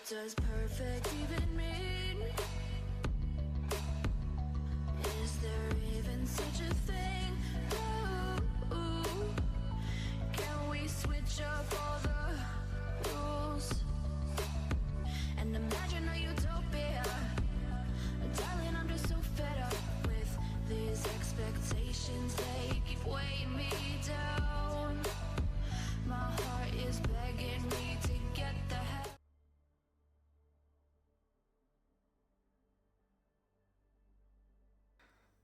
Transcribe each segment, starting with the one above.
does perfect even mean? Is there even such a thing? Ooh, can we switch up all the rules and imagine a utopia? Darling, I'm just so fed up with these expectations. They keep weighing me down. My heart is begging me to get the hell.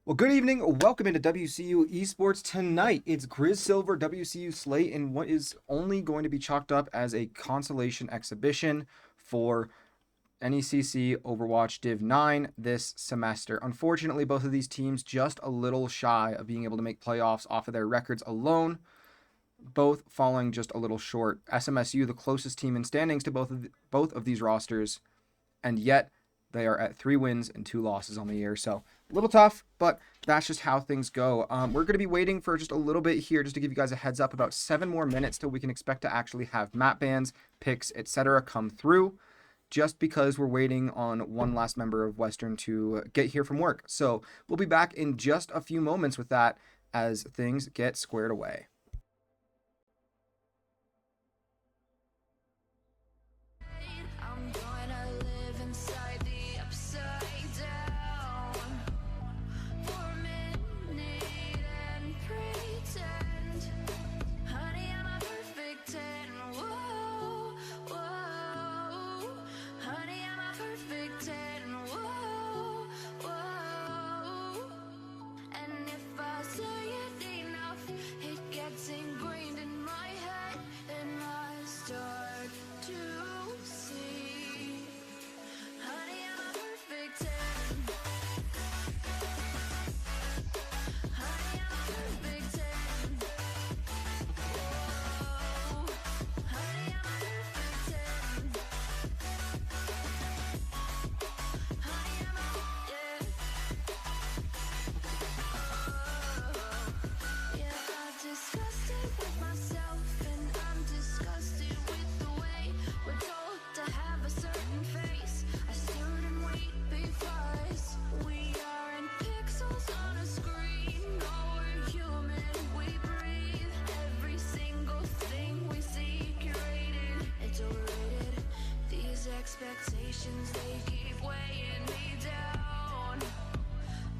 Well, good evening. Welcome into WCU Esports. Tonight, it's Griz Silver, WCU Slate, in what is only going to be chalked up as a consolation exhibition for NECC Overwatch Div 9 this semester. Unfortunately, both of these teams just a little shy of being able to make playoffs off of their records alone, both falling just a little short. SMSU, the closest team in standings to both of these rosters, and yet they are at 3 wins and 2 losses on the year. So a little tough, but that's just how things go. We're going to be waiting for just a little bit here just to give you guys a heads up, about 7 more minutes till we can expect to actually have map bans, picks, etc. come through, just because we're waiting on one last member of Western to get here from work. So we'll be back in just a few moments with that as things get squared away. I'm gonna live inside the upside down for a minute and pretend, honey, I'm a perfect 10. Whoa, whoa, honey, I'm a perfect 10. Whoa, whoa, and if I say it enough, it gets ingrained in my head, and I start to see, honey, I'm a perfect 10. Honey, I'm a perfect 10. Whoa, honey, I'm a perfect 10. Honey, I'm a, yeah. Yeah, I've discussed it with myself, and I'm disgusted with the way we're told to have a certain face, a certain weight, because we aren't pixels on a screen. No, we're human, we breathe. Every single thing we see curated, it's overrated. These expectations, they keep weighing me down.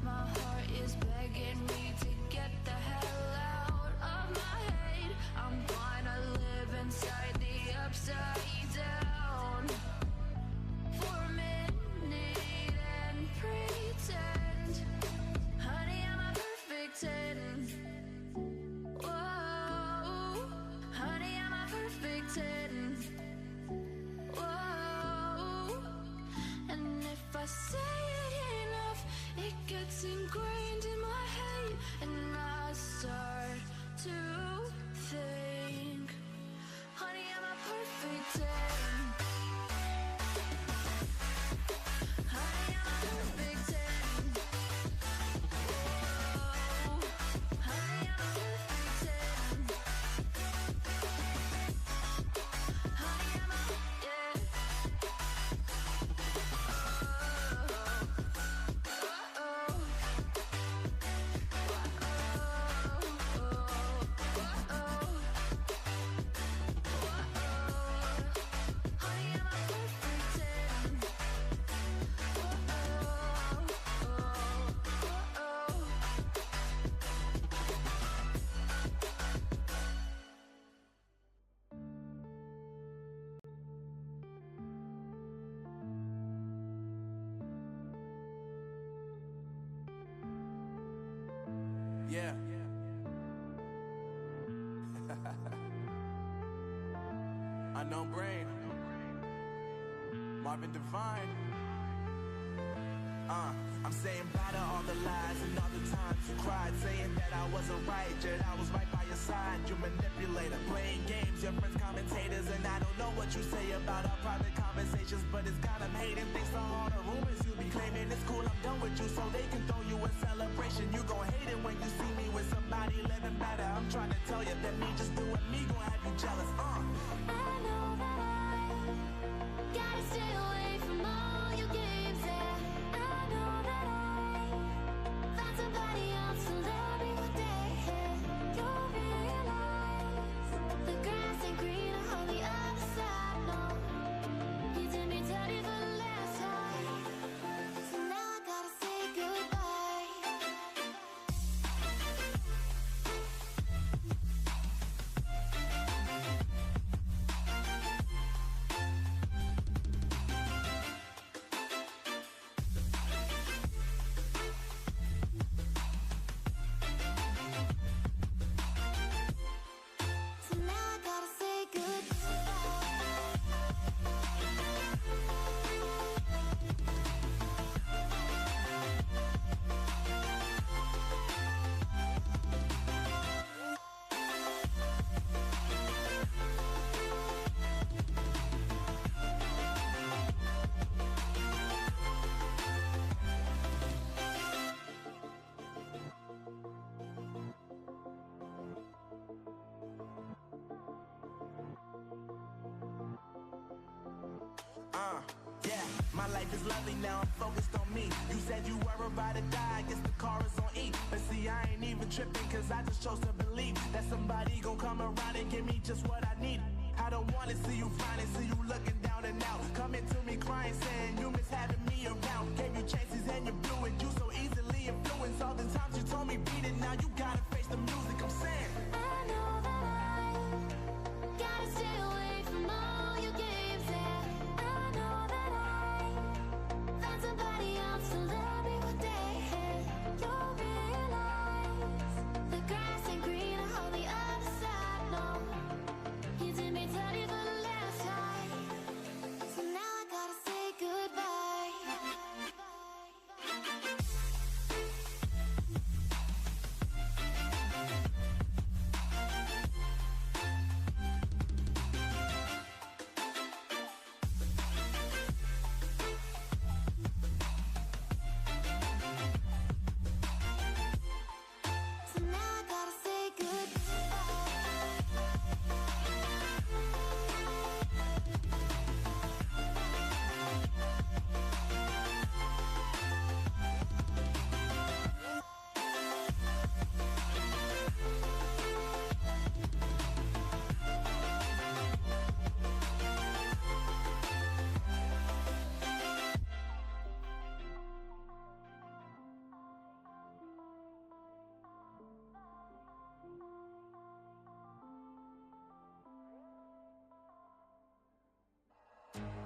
My heart is begging me to get the hell out of my head. I'm gonna live inside the upside down for a minute and pretend, honey, I'm a perfect 10. Whoa, honey, I'm a perfect 10. Whoa, and if I say it enough, it gets ingrained in my head, and I start to think, honey, I'm a perfect 10. Honey, I'm a perfect 10. Whoa, honey, I'm a perfect 10. Honey, I'm a, yeah. Yeah. Unknown Brain. Marvin Devine. I'm saying bye to all the lies and all the times you cried, saying that I wasn't right, yet I was right by your side. You manipulator, playing games, your friends commentators, and I don't know what you say about our private conversations, but it's got them hating. Thanks to all the rumors you be claiming, it's cool, I'm done with you, so they can throw you a celebration. You gon' hate it when you see me with somebody living better. I'm trying to tell you that me just doing me gon' have you jealous. I know that I gotta stay away from all your games. Yeah, I know that I found somebody else to love me one day. You'll realize the grass ain't greener on the other side. No, you did me dirty for the last time, so now I gotta say goodbye. So now I gotta say goodbye. Yeah, my life is lovely now, I'm focused on me. You said you were about to die, I guess the car is on E. But see, I ain't even tripping, cause I just chose to believe that somebody gon' come around and give me just what I need. I don't wanna see you finally, see you looking down and out. Coming to me crying, saying you miss having me around. Gave you chances and you blew it, you so easily influenced. All the times you told me beat it, now you gotta face the music, I'm saying. I know that I gotta stay away from all your games. Yeah, I know that I found somebody else to love me one day. You'll realize the grass ain't greener on the other side. No, you did me dirty for the last time, so now I gotta say goodbye. So now I gotta say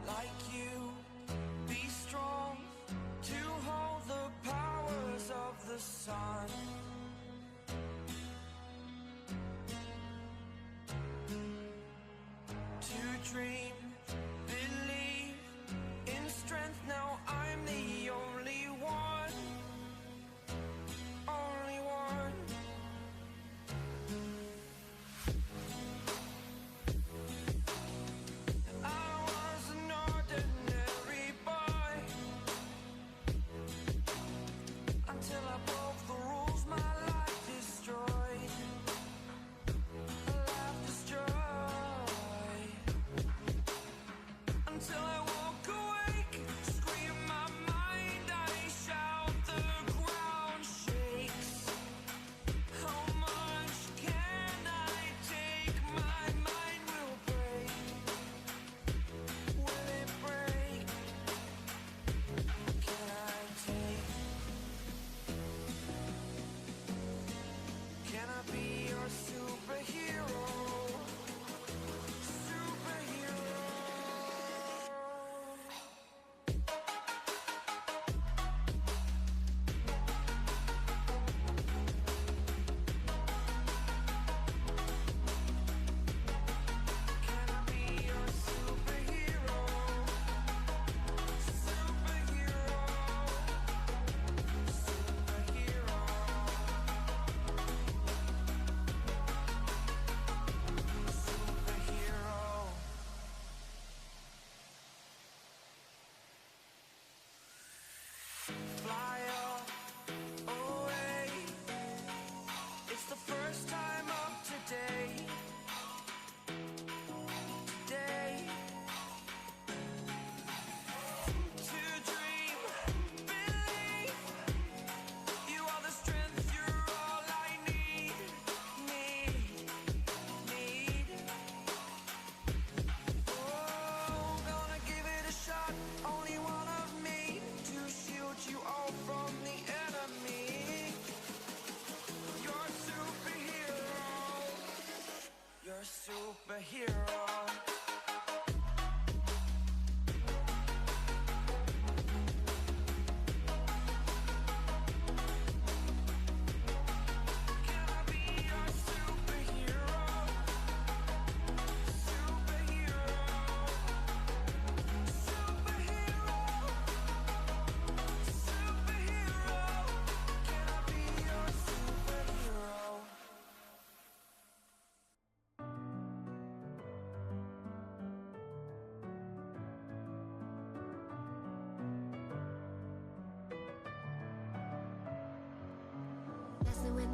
Like you, be strong to hold the powers of the sun. To dream, believe in strength. Now I'm the only one, only one. I was an ordinary boy until I broke the rules. My life destroyed, a life destroyed.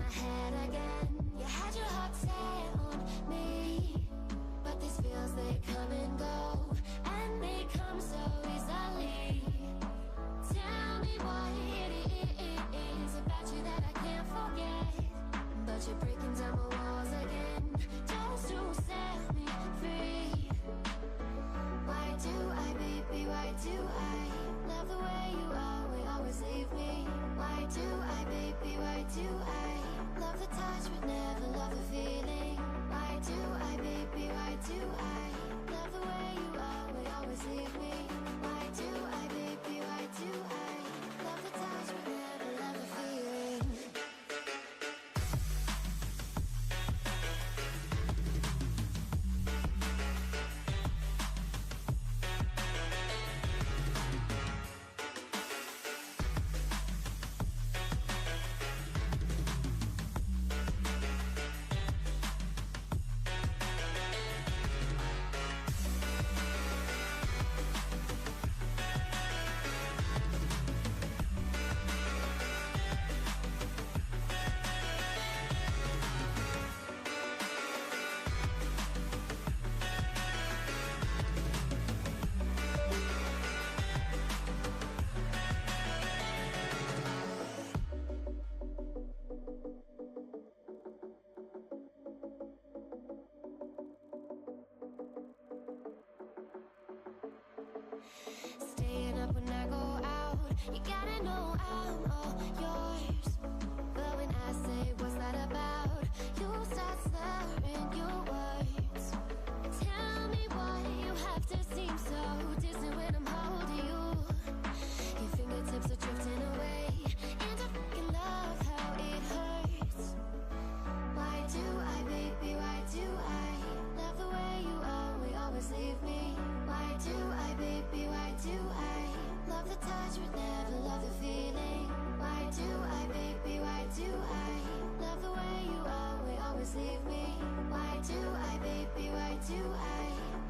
my head again. You had your heart set on me, but these feels, they come and go, and they come so easily. Tell me what it is about you that I can't forget, but you're breaking down my walls again, just to set me free. Why do I, baby, why do I love the way you always leave me? Why do I, baby, why do I love the touch but never love the feeling? Why do I, baby, why do I love the way you always leave me? Why do I, baby, why do I love the touch but never love the feeling? Staying up when I go out, you gotta know I'm all yours. But when I say what's that about, you start slurring your words. Tell me why you have to seem so distant when I'm holding you. Your fingertips are drifting away, and I fucking love how it hurts. Why do I, baby, why do I love the way you always leave me? Why do I, baby, why do I love the touch but never love the feeling? Why do I, baby, why do I love the way you always leave me? Why do I, baby, why do I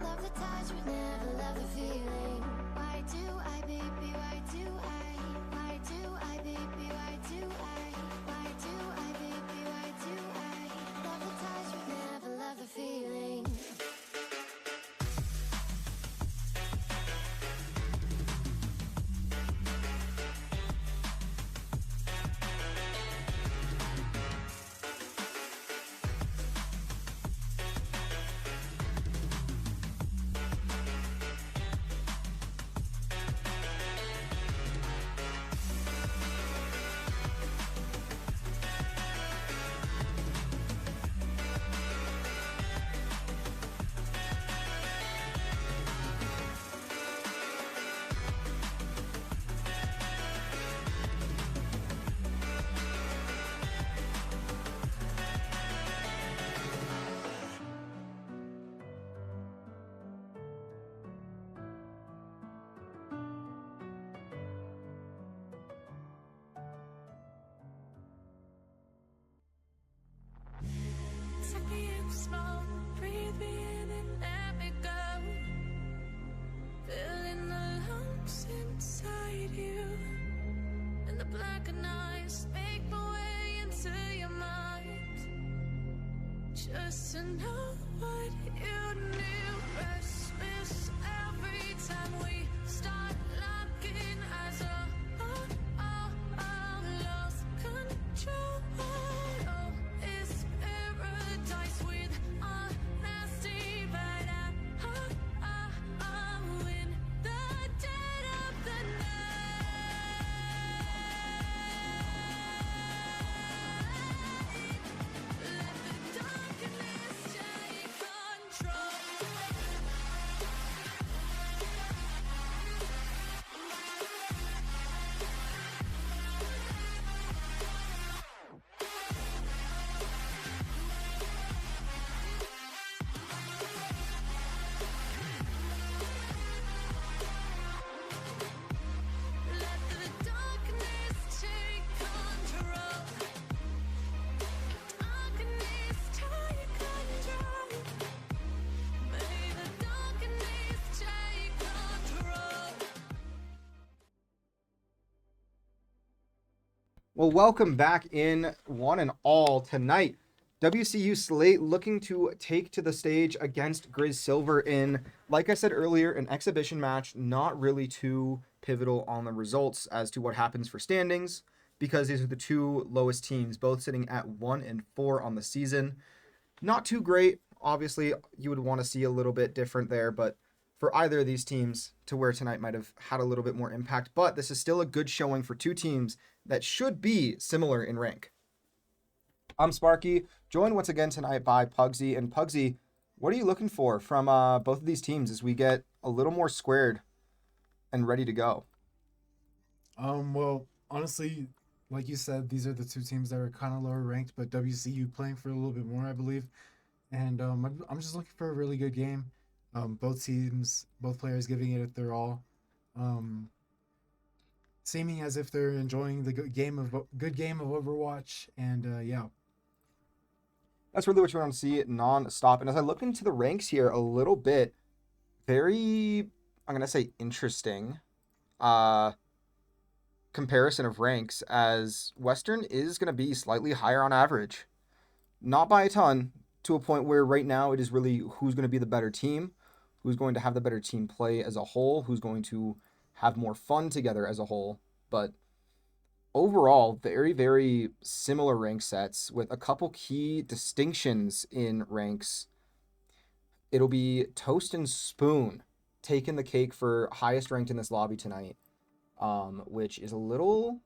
love the touch but never love the feeling? Why do I, baby, why do I? Why do I, baby, why do I? Why do I, baby, why do I love the touch but never love the feeling? Suck me in slow, breathe me in and let me go. Filling the lumps inside you, and the blackened eyes make my way into your mind. Just to know what you knew, restless every time we start locking eyes. Lost control. Oh, it's paradise with honesty, but I'm in the dead of the night. Let the darkness take control. Well, welcome back in one and all tonight. WCU Slate looking to take to the stage against Griz Silver in, like I said earlier, an exhibition match, not really too pivotal on the results as to what happens for standings, because these are the two lowest teams, both sitting at 1-4 on the season. Not too great. Obviously, you would want to see a little bit different there, but for either of these teams to where tonight might have had a little bit more impact. But this is still a good showing for two teams that should be similar in rank. I'm Sparky, joined once again tonight by Pugsy. And Pugsy, what are you looking for from both of these teams as we get a little more squared and ready to go? Well, honestly, like you said, these are the two teams that are kind of lower ranked, but WCU playing for a little bit more, I believe. And I'm just looking for a really good game. Both teams, both players giving it their all. Seeming as if they're enjoying the good game of Overwatch, and yeah. That's really what you want to see non-stop. And as I look into the ranks here a little bit, very, I'm going to say interesting comparison of ranks, as Western is going to be slightly higher on average. Not by a ton, to a point where right now it is really who's going to be the better team, who's going to have the better team play as a whole, who's going to have more fun together as a whole. But overall, very, very similar rank sets with a couple key distinctions in ranks. It'll be Toast and Spoon taking the cake for highest ranked in this lobby tonight, which is a little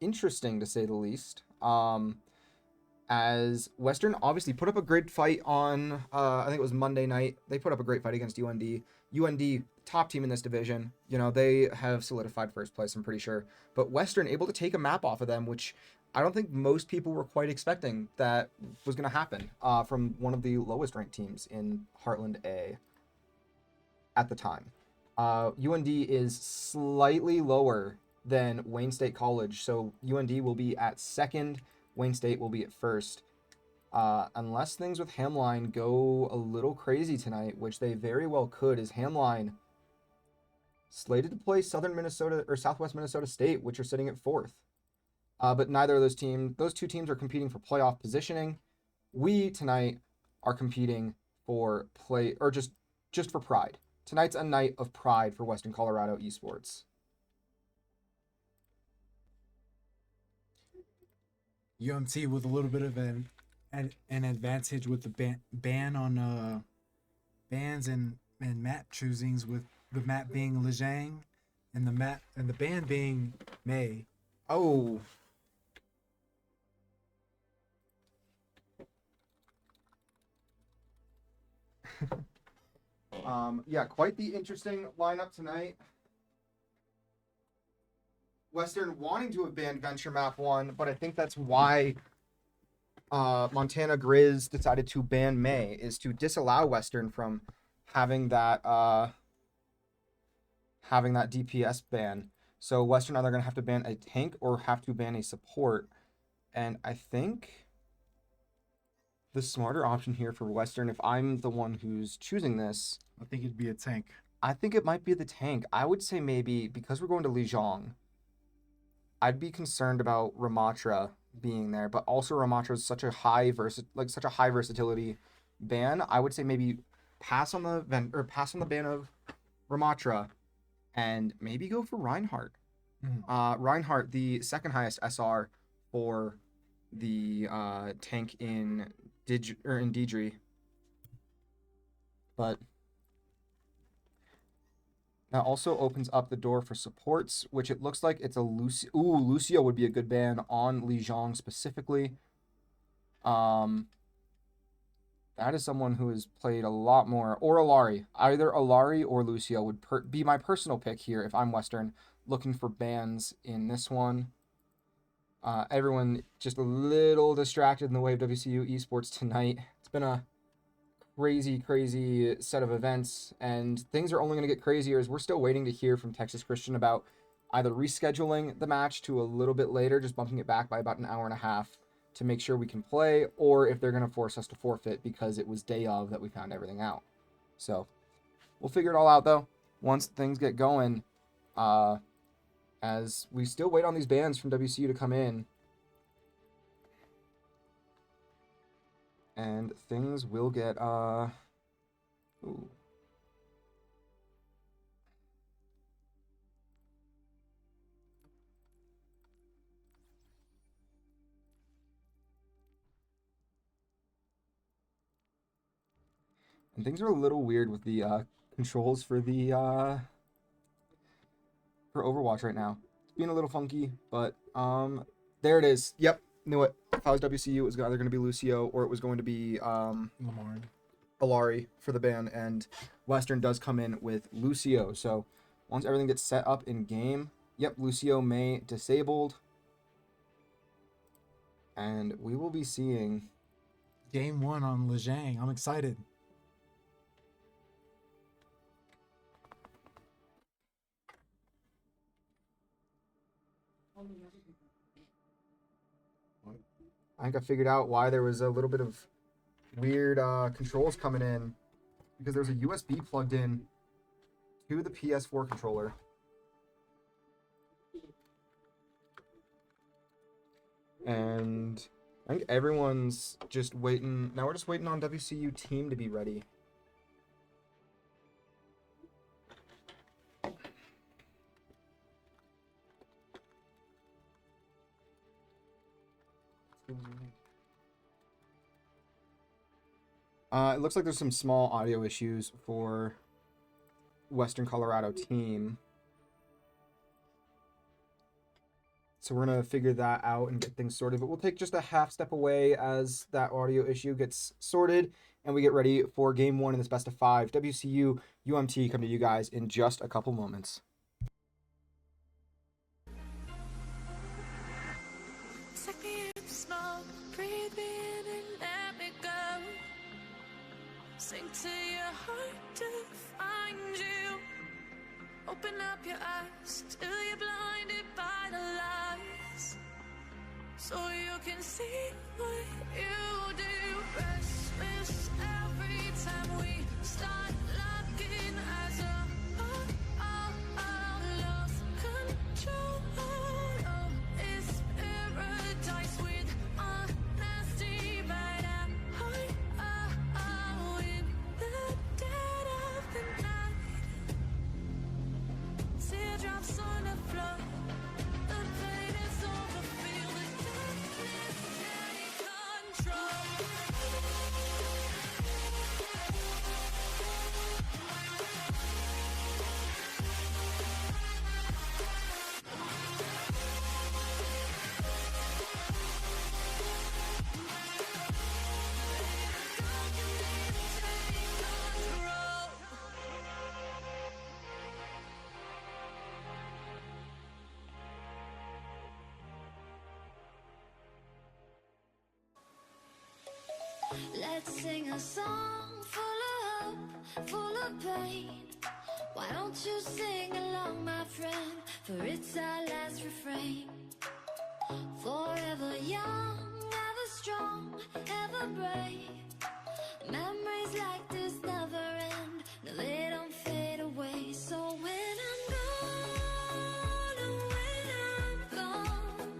interesting to say the least. As Western obviously put up a great fight on, I think it was Monday night. They put up a great fight against UND. UND, top team in this division. You know, they have solidified first place, I'm pretty sure. But Western able to take a map off of them, which I don't think most people were quite expecting that was going to happen from one of the lowest ranked teams in Heartland A at the time. UND is slightly lower than Wayne State College, so UND will be at second. Wayne State will be at first. Unless things with Hamline go a little crazy tonight, which they very well could, is Hamline slated to play Southern Minnesota or Southwest Minnesota State, which are sitting at fourth. But neither of those two teams are competing for playoff positioning. We tonight are competing for play, or just for pride. Tonight's a night of pride for Western Colorado esports. UMT with a little bit of an advantage with the ban on bans and map choosings, with the map being Lejang and the ban being May. Oh. Yeah, quite the interesting lineup tonight. Western wanting to have banned Venture Map 1, but I think that's why Montana Griz decided to ban May, is to disallow Western from having that DPS ban. So Western either going to have to ban a tank or have to ban a support. And I think the smarter option here for Western, if I'm the one who's choosing this, I think it'd be a tank. I think it might be the tank. I would say maybe, because we're going to Lijiang, I'd be concerned about Ramatra being there, but also Ramatra is such a high versatility ban. I would say maybe pass on the ban of Ramatra and maybe go for Reinhardt. Reinhardt, the second highest SR for the tank in Deidre. But that also opens up the door for supports, which it looks like it's a Lucio. Ooh, Lucio would be a good ban on Lijiang specifically. That is someone who has played a lot more. Or Alari. Either Alari or Lucio would be my personal pick here if I'm Western, looking for bans in this one. Everyone just a little distracted in the way of WCU esports tonight. It's been a crazy set of events, and things are only going to get crazier as we're still waiting to hear from Texas Christian about either rescheduling the match to a little bit later, just bumping it back by about an hour and a half to make sure we can play, or if they're going to force us to forfeit because it was day of that we found everything out. So we'll figure it all out though once things get going, as we still wait on these bans from WCU to come in. And things will get ooh. And things are a little weird with the controls for the for Overwatch right now. It's being a little funky, but there it is. Yep, knew it. If I was WCU, it was either going to be Lucio or it was going to be Lamar. Alari for the ban, and Western does come in with Lucio. So once everything gets set up in game, yep, Lucio may disabled, and we will be seeing Game 1 on Lejang. I'm excited. I think I figured out why there was a little bit of weird controls coming in, because there's a USB plugged in to the PS4 controller. And I think everyone's just waiting. Now we're just waiting on WCU team to be ready. It looks like there's some small audio issues for Western Colorado team. So we're going to figure that out and get things sorted. But we'll take just a half step away as that audio issue gets sorted and we get ready for Game 1 in this best of 5. WCU, UMT come to you guys in just a couple moments. Take me in smoke, breathe me in and let me go. Sink to your heart to find you. Open up your eyes till you're blinded by the lies, so you can see what you do. Restless every time we start locking as a lost control. Oh, it's paradise with honesty, but I'm in the dead of the night. Teardrops on the floor. The pain is over. Feel the darkness take control. Let's sing a song full of hope, full of pain. Why don't you sing along, my friend? For it's our last refrain. Forever young, ever strong, ever brave. Memories like this never end. No, they don't fade away. So when I'm gone, oh, when I'm gone,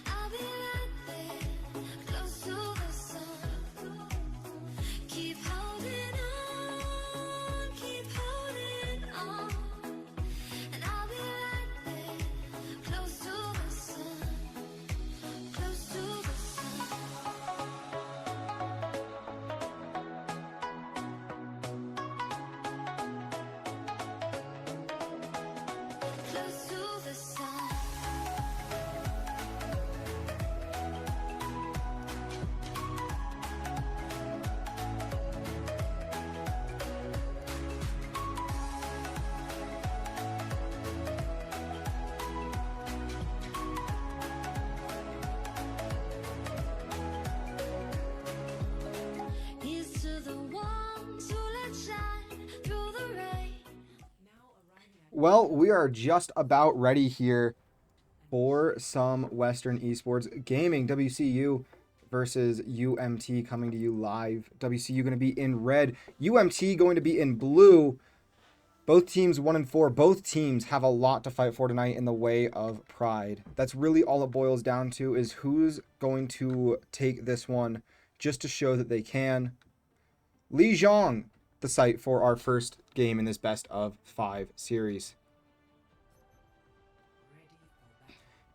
I'll be right there, close to the sun. Keep holding on, and I'll be right there, close to the sun, close to the sun. Close to the sun. Here's to the ones who let shine through the rain. Well, we are just about ready here for some Western Esports gaming. WCU versus UMT coming to you live. WCU going to be in red, UMT going to be in blue. Both teams 1-4. Both teams have a lot to fight for tonight in the way of pride. That's really all it boils down to, is who's going to take this one just to show that they can. Lijiang, the site for our first game in this best of 5 series.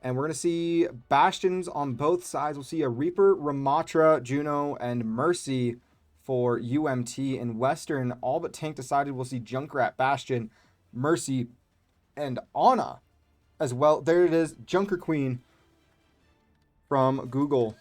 And we're going to see Bastions on both sides. We'll see a Reaper, Ramatra, Juno, and Mercy for UMT. And Western, all but tank decided. We'll see Junkrat, Bastion, Mercy, and Ana as well. There it is, Junker Queen from Google.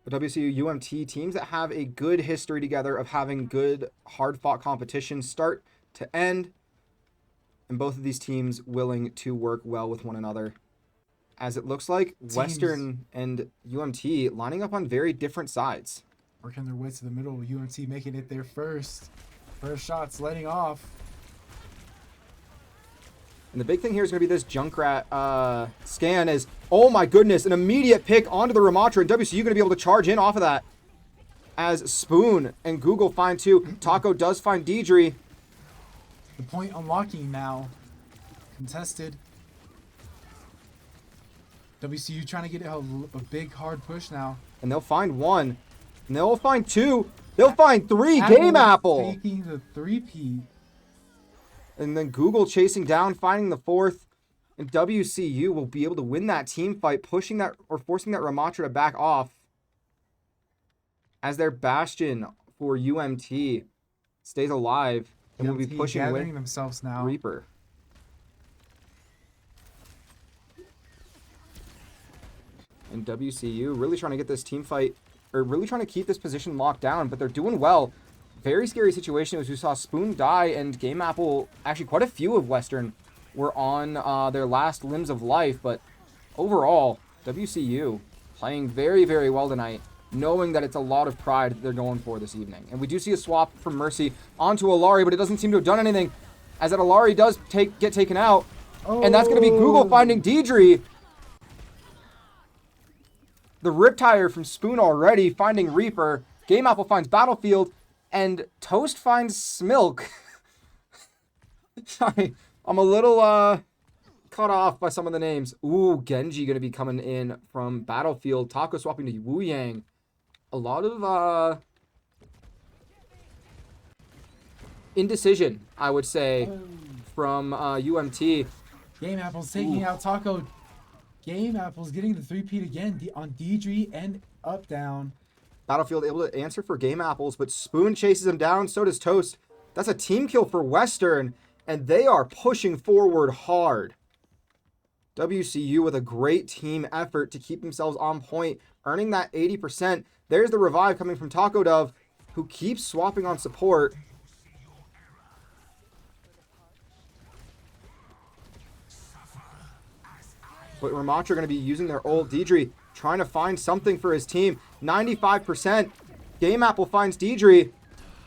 The WCU UMT teams that have a good history together of having good hard-fought competition start to end, and both of these teams willing to work well with one another. As it looks like Western and UMT lining up on very different sides. Working their way to the middle. UMT making it their first shots, letting off. And the big thing here is going to be this Junkrat scan is, oh my goodness, an immediate pick onto the Ramatra, and WCU going to be able to charge in off of that. As Spoon and Google find two. Taco does find Deidre. The point unlocking now. Contested. WCU trying to get a big hard push now. And they'll find one. And they'll find two. They'll find three. Game Apple. Taking the 3P. And then Google chasing down, finding the fourth. And WCU will be able to win that team fight, pushing that or forcing that Ramatra to back off. As their Bastion for UMT stays alive. And will be pushing gathering with themselves now. Reaper. And WCU really trying to get this team fight, or really trying to keep this position locked down, but they're doing well. Very scary situation as we saw Spoon die, and Game Apple, actually quite a few of Western were on their last limbs of life, but overall, WCU playing very, very well tonight, knowing that it's a lot of pride that they're going for this evening. And we do see a swap from Mercy onto Alari, but it doesn't seem to have done anything, as that Alari does get taken out, and that's going to be Google finding Deidre. The Riptire from Spoon already finding Reaper. Game Apple finds Battlefield. And Toast finds Smilk. Sorry, I'm a little cut off by some of the names. Ooh, Genji going to be coming in from Battlefield. Taco swapping to Wu Yang. A lot of indecision, I would say, from UMT. Game Apple's taking out Taco. Game Apple's getting the 3P again on Deidre and up down. Battlefield able to answer for Game Apples, but Spoon chases him down, so does Toast. That's a team kill for Western, and they are pushing forward hard. WCU with a great team effort to keep themselves on point, earning that 80%. There's the revive coming from Taco Dove, who keeps swapping on support. But Ramatra are going to be using their ult. Deidre trying to find something for his team. 95%. Game Apple finds Deidre.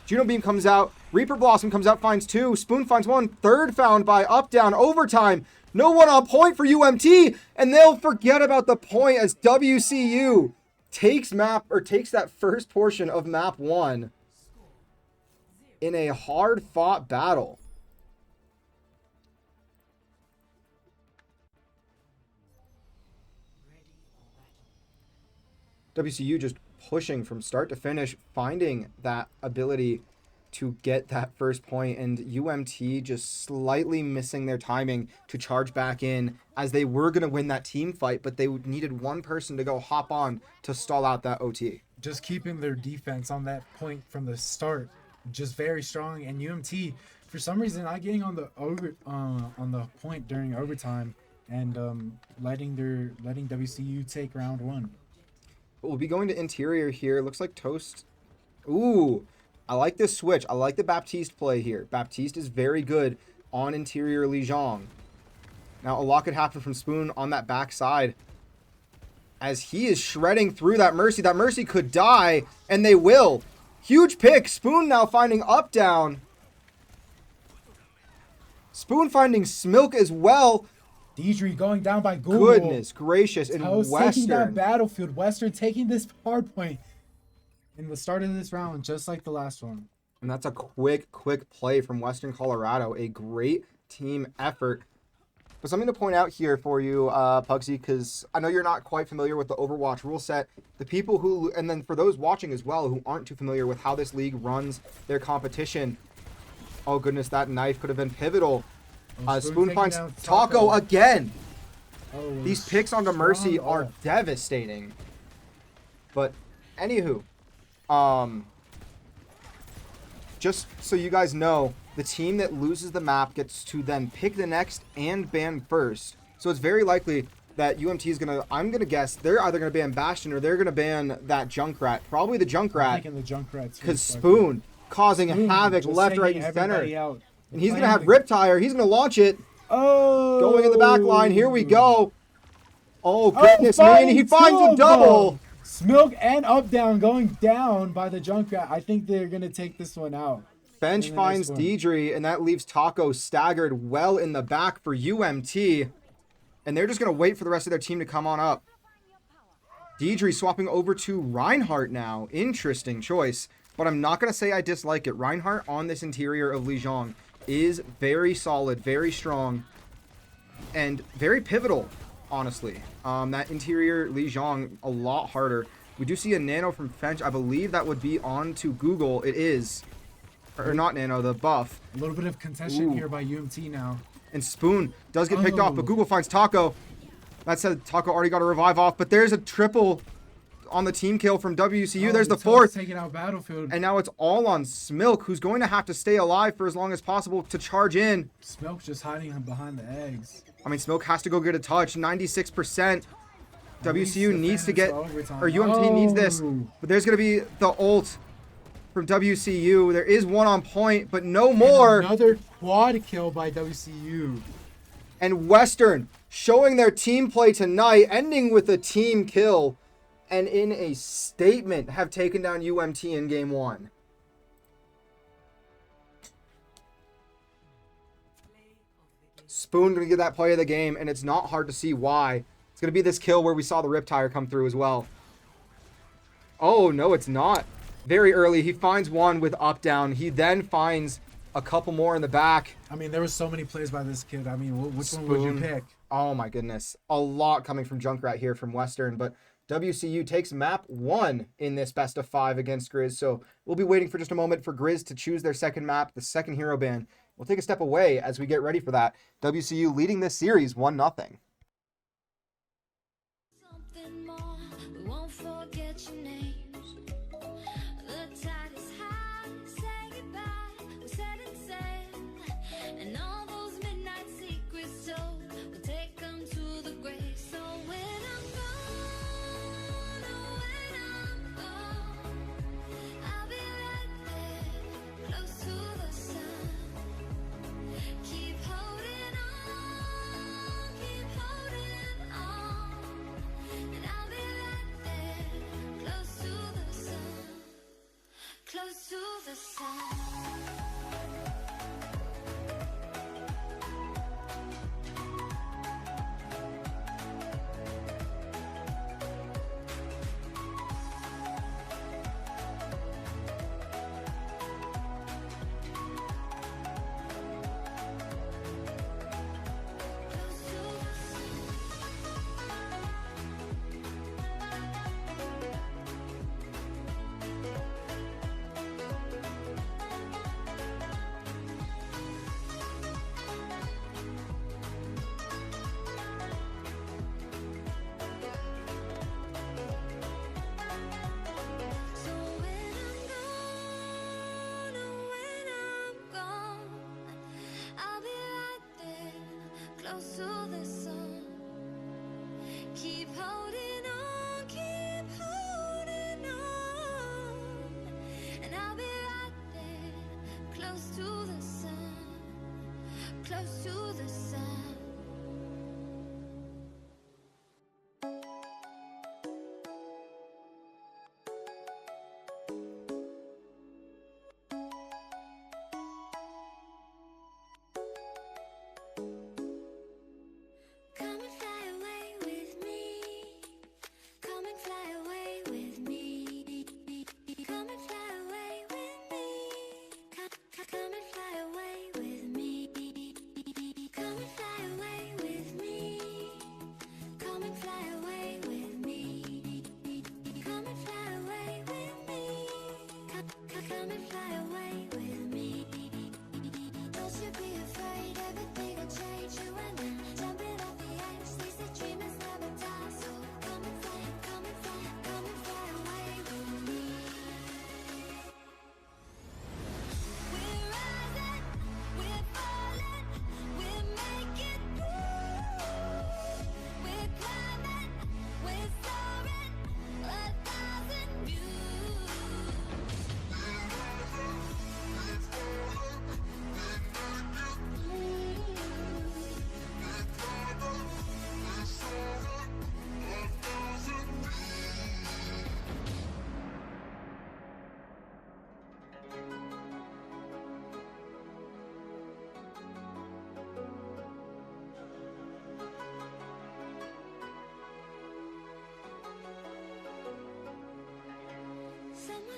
Juno Beam comes out. Reaper Blossom comes out, finds two. Spoon finds one. Third found by Up Down. Overtime. No one on point for UMT. And they'll forget about the point as WCU takes that first portion of map 1 in a hard-fought battle. WCU just pushing from start to finish, finding that ability to get that first point, and UMT just slightly missing their timing to charge back in as they were going to win that team fight, but they needed one person to go hop on to stall out that OT. Just keeping their defense on that point from the start, just very strong, and UMT, for some reason, not getting on the point during overtime, and letting WCU take round 1. We'll be going to interior here. Looks like Toast. Ooh, I like this switch. I like the Baptiste play here. Baptiste is very good on interior Lijiang. Now, a lot could happen from Spoon on that backside as he is shredding through that Mercy. That Mercy could die, and they will. Huge pick. Spoon now finding Up Down. Spoon finding Smilk as well. Deidre going down by Google. Goodness gracious. And Western taking that Battlefield. Western taking this hard point in the start of this round, just like the last one. And that's a quick play from Western Colorado. A great team effort. But something to point out here for you, Pugsy, because I know you're not quite familiar with the Overwatch rule set. The people who, and then for those watching as well who aren't too familiar with how this league runs their competition, oh goodness, that knife could have been pivotal. Spoon finds Taco again. Oh, These picks onto Mercy strong are ult. devastating. But anywho, just so you guys know, the team that loses the map gets to then pick the next and ban first. So it's very likely that UMT is going to, I'm going to guess, they're either going to ban Bastion or they're going to ban that Junkrat. Probably the I'm Junkrat, thinking the Junkrats. because Spoon causing havoc just left, right, taking and center. everybody out. And he's going to have Riptire. He's going to launch it. Oh! Going in the back line. Here we go. Oh, goodness me. And he finds a double. Smilk and up down going down by the Junkrat. I think they're going to take this one out. Bench in the finds next one. Deidre, and that leaves Taco staggered well in the back for UMT. And they're just going to wait for the rest of their team to come on up. Deidre swapping over to Reinhardt now. Interesting choice. But I'm not going to say I dislike it. Reinhardt on this interior of Lijiang is very solid, very strong, and very pivotal, honestly. That interior Lijiang, a lot harder. We do see a nano from Fench. I believe that would be on to Google. It is. Or not nano, the buff. A little bit of contention here by UMT now. And Spoon does get picked off, but Google finds Taco. That said, Taco already got a revive off, but there's a triple on the team kill from WCU. There's the fourth. Taking out Battlefield. And now it's all on Smilk, who's going to have to stay alive for as long as possible to charge in. Smilk's just hiding behind the eggs. I mean, Smilk has to go get a touch. 96%. WCU needs to get, or UMT needs this. But there's going to be the ult from WCU. There is one on point, but no more. Another quad kill by WCU. And Western showing their team play tonight, ending with a team kill. And in a statement, have taken down UMT in game one. Spoon going to get that play of the game, and it's not hard to see why. It's going to be this kill where we saw the Riptire come through as well. Oh, no, it's not. Very early, he finds one with up down. He then finds a couple more in the back. I mean, there were so many plays by this kid. I mean, which Spoon. one would you pick? Oh, my goodness. A lot coming from Junkrat here from Western, but WCU takes map 1 in this best of 5 against Griz. So we'll be waiting for just a moment for Griz to choose their second map, the second hero ban. We'll take a step away as we get ready for that. WCU leading this series 1-0. Something more, we won't forget your names. The tide is high, say goodbye, we set and sail. And all those midnight secrets told, we'll take them to the grave. So when I'm gone, oh, when I'm gone, I'll be right there, close to the sun. Keep holding on, and I'll be right there, close to the sun, close to the sun. So when I'm gone, oh, when I'm gone, I'll be right there, close to the sun. Keep holding on, and I'll be right there, close to the sun, close to the sun. Come and fly away with me. Come and fly away with me. Come and fly away with me. Come and fly away with me.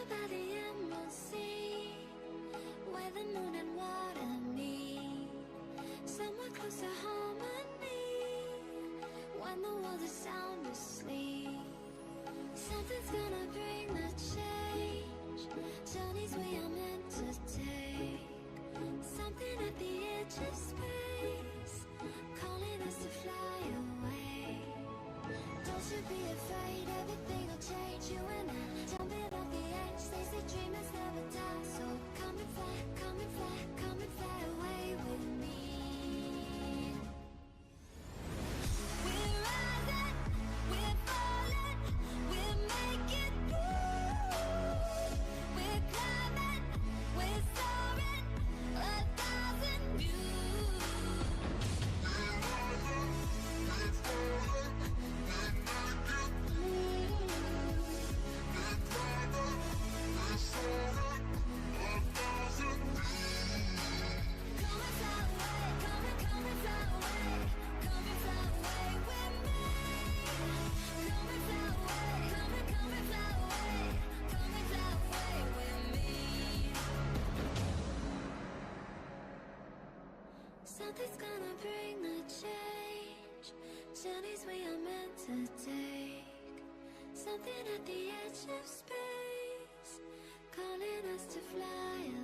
by the emerald sea, where the moon and water meet, somewhere close to harmony, when the world is sound asleep. Something's gonna bring the change, journeys we are meant to take, something at the edge of space, calling us to fly away. Don't you be afraid, everything will change. You and I, jumping off the edge. They say dreamers never die, so come and fly, come and fly, come and fly away with me. We're rising, we're falling, we're making through. We're climbing, we're soaring, 1,000 views. Something's gonna bring the change, journeys we are meant to take, something at the edge of space, calling us to fly away.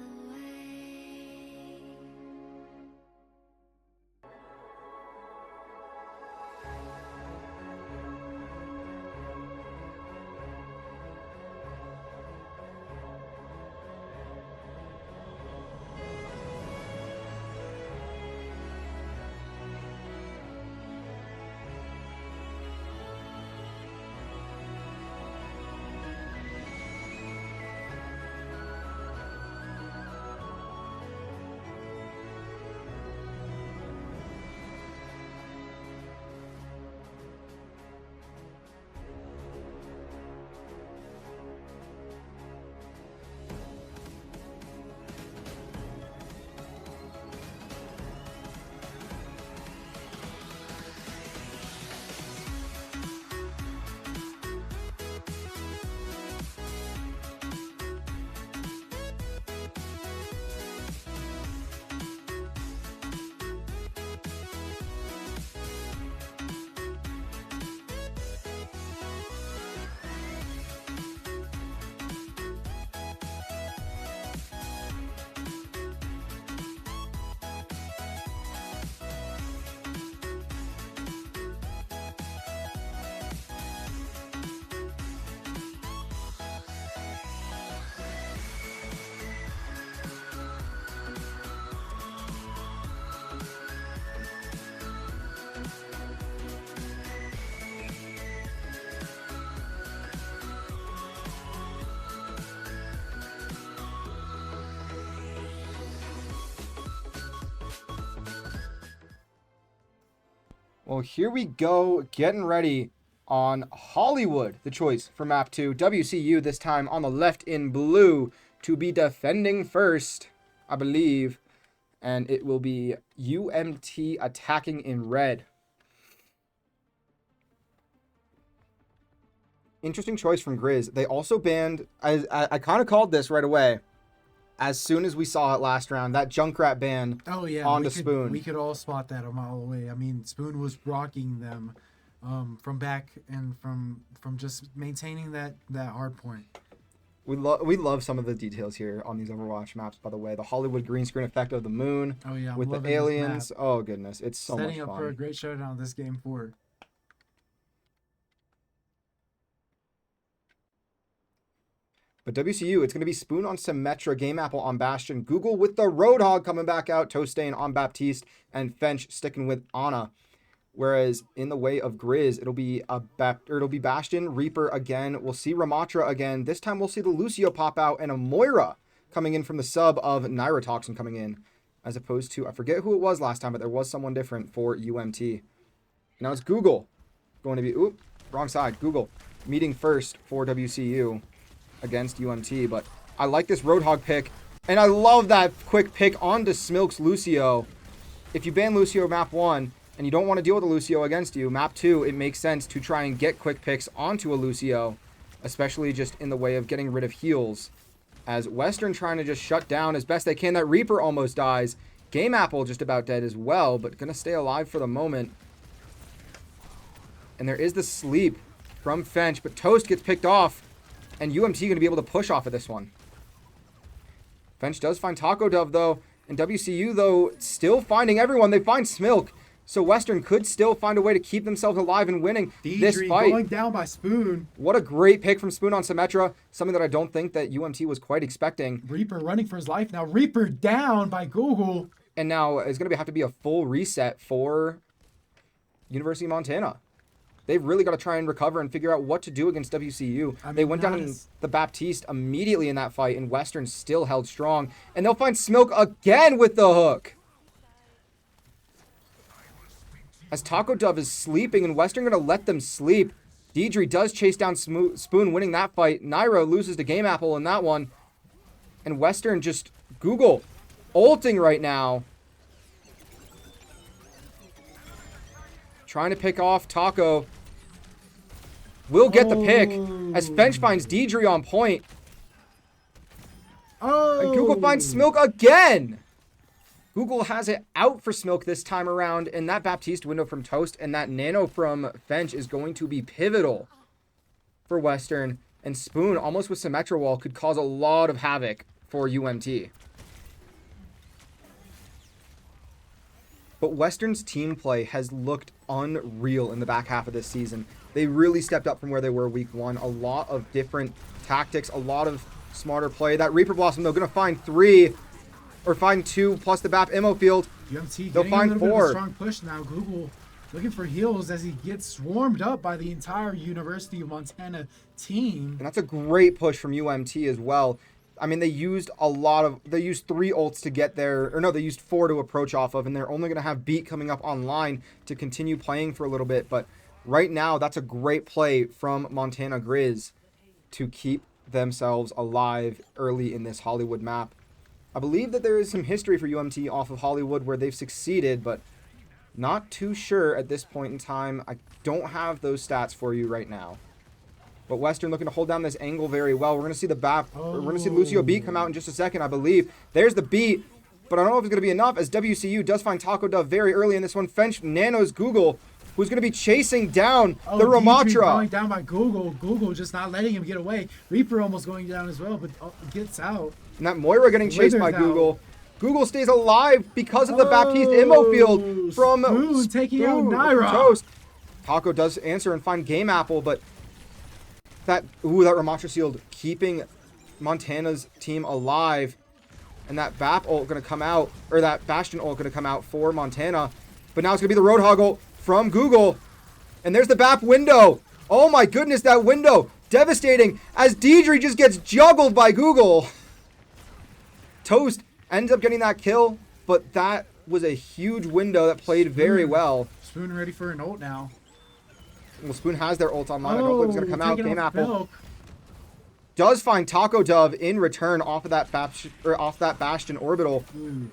Well, here we go, getting ready on Hollywood, the choice for map 2. WCU this time on the left in blue to be defending first, I believe. And it will be UMT attacking in red. Interesting choice from Griz. They also banned, I kind of called this right away. As soon as we saw it last round, that Junkrat ban onto Spoon. We could all spot that a mile away. I mean, Spoon was rocking them from back and from just maintaining that hard point. We love some of the details here on these Overwatch maps, by the way. The Hollywood green screen effect of the moon with the aliens. Oh, goodness. It's so much fun. Setting up for a great showdown this game 4. But WCU, it's going to be Spoon on Symmetra, Game Apple on Bastion, Google with the Roadhog coming back out, Tostain on Baptiste, and Fench sticking with Ana. Whereas in the way of Griz, it'll be Bastion, Reaper again. We'll see Ramatra again. This time we'll see the Lucio pop out and a Moira coming in from the sub of Nyrotoxin coming in. As opposed to, I forget who it was last time, but there was someone different for UMT. Now it's Google going to be, wrong side, Google meeting first for WCU against UMT, but I like this Roadhog pick, and I love that quick pick onto Smilk's Lucio. If you ban Lucio map 1, and you don't want to deal with a Lucio against you, map 2, it makes sense to try and get quick picks onto a Lucio. especially just in the way of getting rid of heals. As Western trying to just shut down as best they can. That Reaper almost dies. Game Apple just about dead as well, but going to stay alive for the moment. And there is the sleep from Fench, but Toast gets picked off. And UMT going to be able to push off of this one. Fench does find Taco Dove, though. And WCU, though, still finding everyone. They find Smilk. So Western could still find a way to keep themselves alive and winning this fight. Going down by Spoon. What a great pick from Spoon on Symmetra. Something that I don't think that UMT was quite expecting. Reaper running for his life now. Reaper down by Google. And now it's going to have to be a full reset for University of Montana. They've really got to try and recover and figure out what to do against WCU. They went down in the Baptiste immediately in that fight, and Western still held strong. And they'll find Smoke again with the hook. As Taco Dove is sleeping, and Western going to let them sleep. Deidre does chase down Spoon, winning that fight. Naira loses to Game Apple in that one. And Western just Google ulting right now. Trying to pick off Taco. Will get the pick as Fench finds Deidre on point. And Google finds Smilk again. Google has it out for Smilk this time around, and that Baptiste window from Toast and that nano from Fench is going to be pivotal for Western. And Spoon, almost with Symmetra Wall, could cause a lot of havoc for UMT. But Western's team play has looked unreal in the back half of this season. They really stepped up from where they were week one. A lot of different tactics, a lot of smarter play. That Reaper Blossom, though, going to find 3 or find 2 plus the BAP ammo field. UMT they'll find a little 4. Bit of a strong push now. Google looking for heals as he gets swarmed up by the entire University of Montana team. And that's a great push from UMT as well. I mean, they used 3 ults to get there, or no, they used 4 to approach off of, and they're only going to have Beat coming up online to continue playing for a little bit. But right now, that's a great play from Montana Griz to keep themselves alive early in this Hollywood map. I believe that there is some history for UMT off of Hollywood where they've succeeded, but not too sure at this point in time. I don't have those stats for you right now. But Western looking to hold down this angle very well. We're going to see the BAP. We're going to see Lucio beat come out in just a second, I believe. There's the beat, but I don't know if it's going to be enough as WCU does find Taco Dove very early in this one. Fench nanos Google, who's going to be chasing down the Ramatra. Going down by Google. Google just not letting him get away. Reaper almost going down as well, but gets out. And that Moira getting chased by Google. Google stays alive because of the Baptiste ammo field from Spoon taking out Naira. Toast. Taco does answer and find Game Apple, but that Ramatra shield keeping Montana's team alive. And that BAP ult going to come out, or that Bastion ult going to come out for Montana. But now it's going to be the Roadhog ult from Google. And there's the BAP window. Oh my goodness, that window. Devastating as Deidre just gets juggled by Google. Toast ends up getting that kill, but that was a huge window that played very well. Spoon ready for an ult now. Well, Spoon has their ult online. I don't think it's going to come out. Game Apple Milk. does find Taco Dove in return off of that Bastion orbital.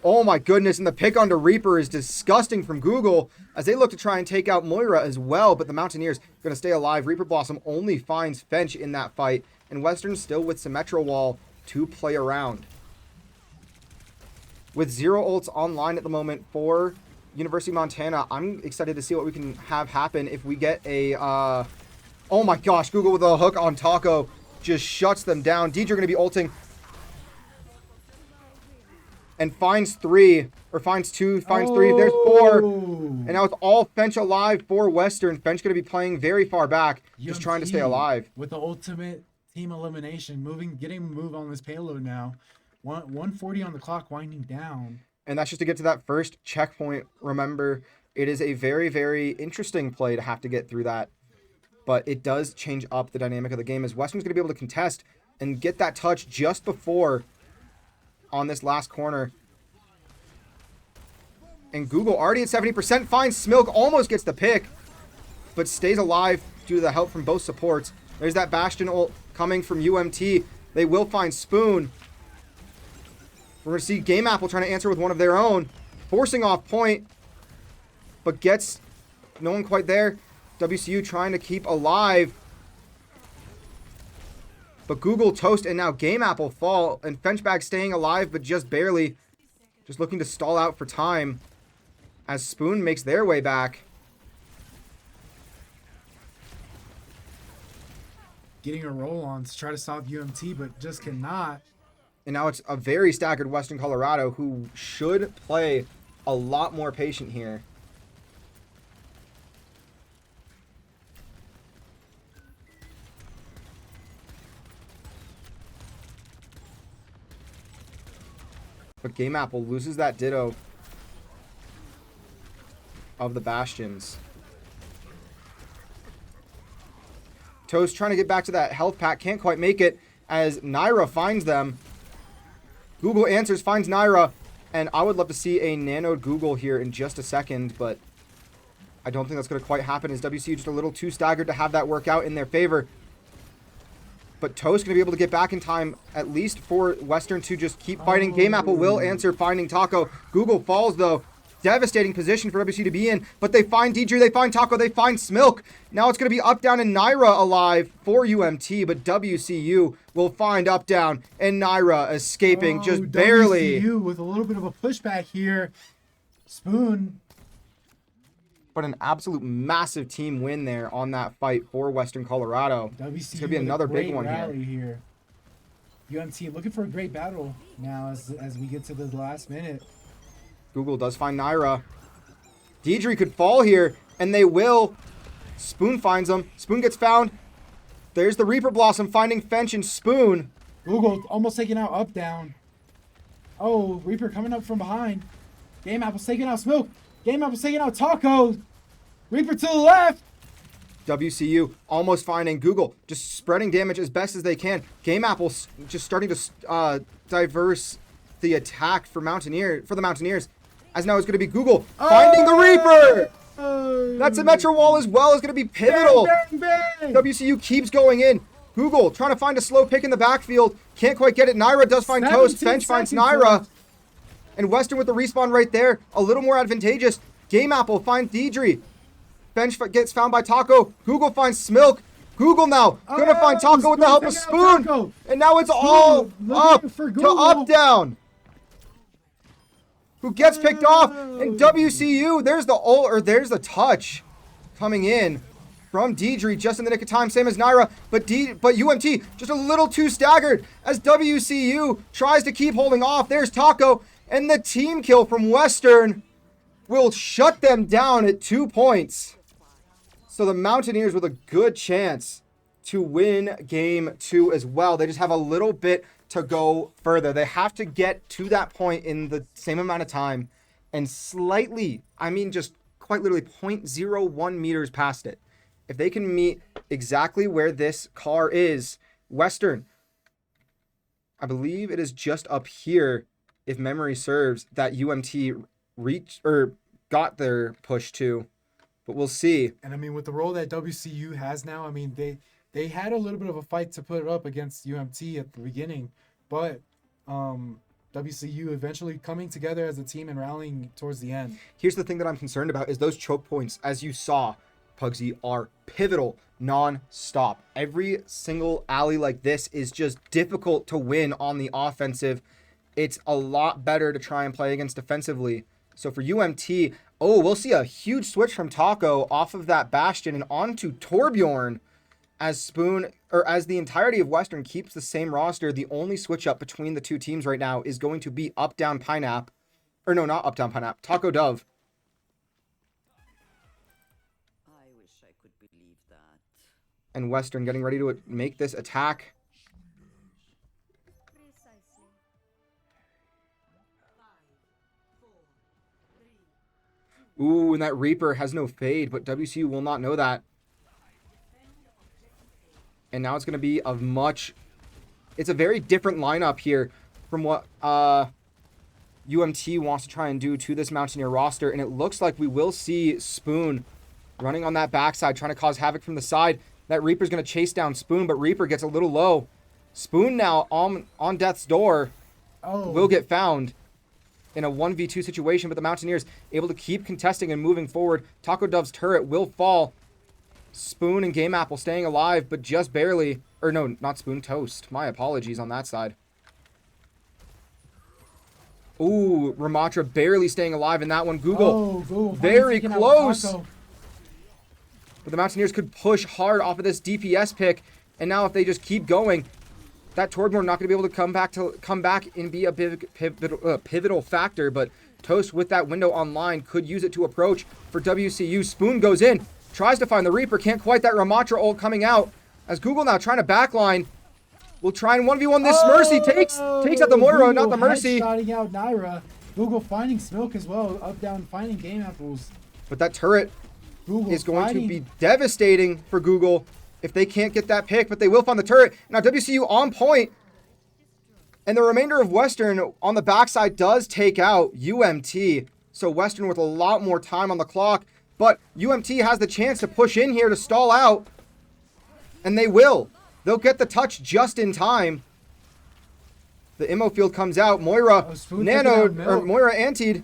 Oh my goodness, and the pick onto Reaper is disgusting from Google as they look to try and take out Moira as well, but the Mountaineers going to stay alive. Reaper Blossom only finds Fench in that fight, and Western still with Symmetra Wall to play around. With 0 ults online at the moment for University of Montana, I'm excited to see what we can have happen if we get a... oh my gosh, Google with a hook on Taco just shuts them down. Deidre going to be ulting. And finds 3, or finds 2, finds 3. There's 4. And now it's all Fench alive for Western. Fench going to be playing very far back, just trying to stay alive. With the ultimate team elimination, getting a move on this payload now. 140 on the clock, winding down. And that's just to get to that first checkpoint. Remember, it is a very, very interesting play to have to get through that. But it does change up the dynamic of the game as Western's going to be able to contest and get that touch just before on this last corner. And Google already at 70%, finds Smilk, almost gets the pick, but stays alive due to the help from both supports. There's that Bastion ult coming from UMT. They will find Spoon. We're going to see Game Apple trying to answer with one of their own. Forcing off point, but gets no one quite there. WCU trying to keep alive. But Google, Toast, and now Game Apple fall. And Fenchbag staying alive, but just barely. Just looking to stall out for time as Spoon makes their way back. Getting a roll on to try to stop UMT, but just cannot. And now it's a very staggered Western Colorado who should play a lot more patient here. But Game Apple loses that Ditto of the Bastions. Toast trying to get back to that health pack. Can't quite make it as Naira finds them. Google answers, finds Naira. And I would love to see a nanoed Google here in just a second, but I don't think that's going to quite happen as WCU just a little too staggered to have that work out in their favor. But Toast going to be able to get back in time, at least for Western to just keep fighting. Game Apple will answer, finding Taco. Google falls, though. Devastating position for WCU to be in. But they find Deidre, they find Taco, they find Smilk. Now it's going to be Up, Down, and Naira alive for UMT. But WCU will find Up, Down, and Naira escaping just barely. WCU with a little bit of a pushback here. Spoon. But an absolute massive team win there on that fight for Western Colorado. WCU It's going to be another big one here. UMT looking for a great battle now as we get to the last minute. Google does find Naira. Deidre could fall here, and they will. Spoon finds him. Spoon gets found. There's the Reaper Blossom finding Fench and Spoon. Google almost taking out Up, Down. Oh, Reaper coming up from behind. Game Apple's taking out Smoke. Game Apple's taking out Taco. Reaper to the left. WCU almost finding Google, just spreading damage as best as they can. Game Apple just starting to diverse the attack for the Mountaineers. As now it's going to be Google finding the Reaper. That Symmetra wall as well is going to be pivotal. Bang, bang, bang. WCU keeps going in. Google trying to find a slow pick in the backfield. Can't quite get it. Naira does find Toast. Fench finds Naira. And Western with the respawn right there. A little more advantageous. Game Apple finds Deidre. Fench gets found by Taco. Google finds Smilk. Google now gonna find Taco with the help of Spoon. And now it's all up to Up, Down. Who gets picked off. And WCU, there's the ult, or there's the touch coming in from Deidre just in the nick of time, same as Naira. But UMT just a little too staggered as WCU tries to keep holding off. There's Taco. And the team kill from Western will shut them down at 2 points. So the Mountaineers with a good chance to win game 2 as well. They just have a little bit to go further. They have to get to that point in the same amount of time and slightly, I mean just quite literally 0.01 meters past it. If they can meet exactly where this car is, Western, I believe it is just up here, if memory serves, that UMT reached or got their push to. But we'll see. And I mean, with the role that WCU has now, I mean, they had a little bit of a fight to put up against UMT at the beginning, but WCU eventually coming together as a team and rallying towards the end. Here's the thing that I'm concerned about is those choke points, as you saw, Pugsy, are pivotal non-stop. Every single alley like this is just difficult to win on the offensive. It's a lot better to try and play against defensively. So for UMT, we'll see a huge switch from Taco off of that Bastion and onto Torbjorn as the entirety of Western keeps the same roster. The only switch up between the two teams right now is going to be Up, Down, Pineapple. Or no, not Up, Down, Pineapple. Taco Dove. I wish I could believe that. And Western getting ready to make this attack. Ooh, and that Reaper has no fade, but WCU will not know that. And now it's going to be it's a very different lineup here from what UMT wants to try and do to this Mountaineer roster. And it looks like we will see Spoon running on that backside, trying to cause havoc from the side. That Reaper's going to chase down Spoon, but Reaper gets a little low. Spoon now on death's door will get found in a 1v2 situation, but the Mountaineers able to keep contesting and moving forward. Taco Dove's turret will fall. Spoon and Game Apple staying alive, but just barely. Or no, not Spoon, Toast. My apologies on that side. Ooh, Ramatra barely staying alive in that one. Google, Oh, Google very taking out close. Taco. But the Mountaineers could push hard off of this DPS pick. And now if they just keep going, that Torbjorn not going to be able to come back and be a big pivotal factor. But Toast with that window online could use it to approach for WCU. Spoon goes in, tries to find the Reaper, can't quite. That Ramatra ult coming out as Google now trying to backline. Will try and 1v1 this. Mercy takes out the Moira, Google not the Mercy. headshotting out Naira. Google finding Smilk as well. Up, down, finding game apples. But that turret Google is going fighting. to be devastating for Google if they can't get that pick, but they will find the turret. Now WCU on point. And the remainder of Western on the backside does take out UMT. So Western with a lot more time on the clock. But UMT has the chance to push in here to stall out. And they will. They'll get the touch just in time. The ammo field comes out. Moira, Spoon Nano, taking out or Milk. Moira antied.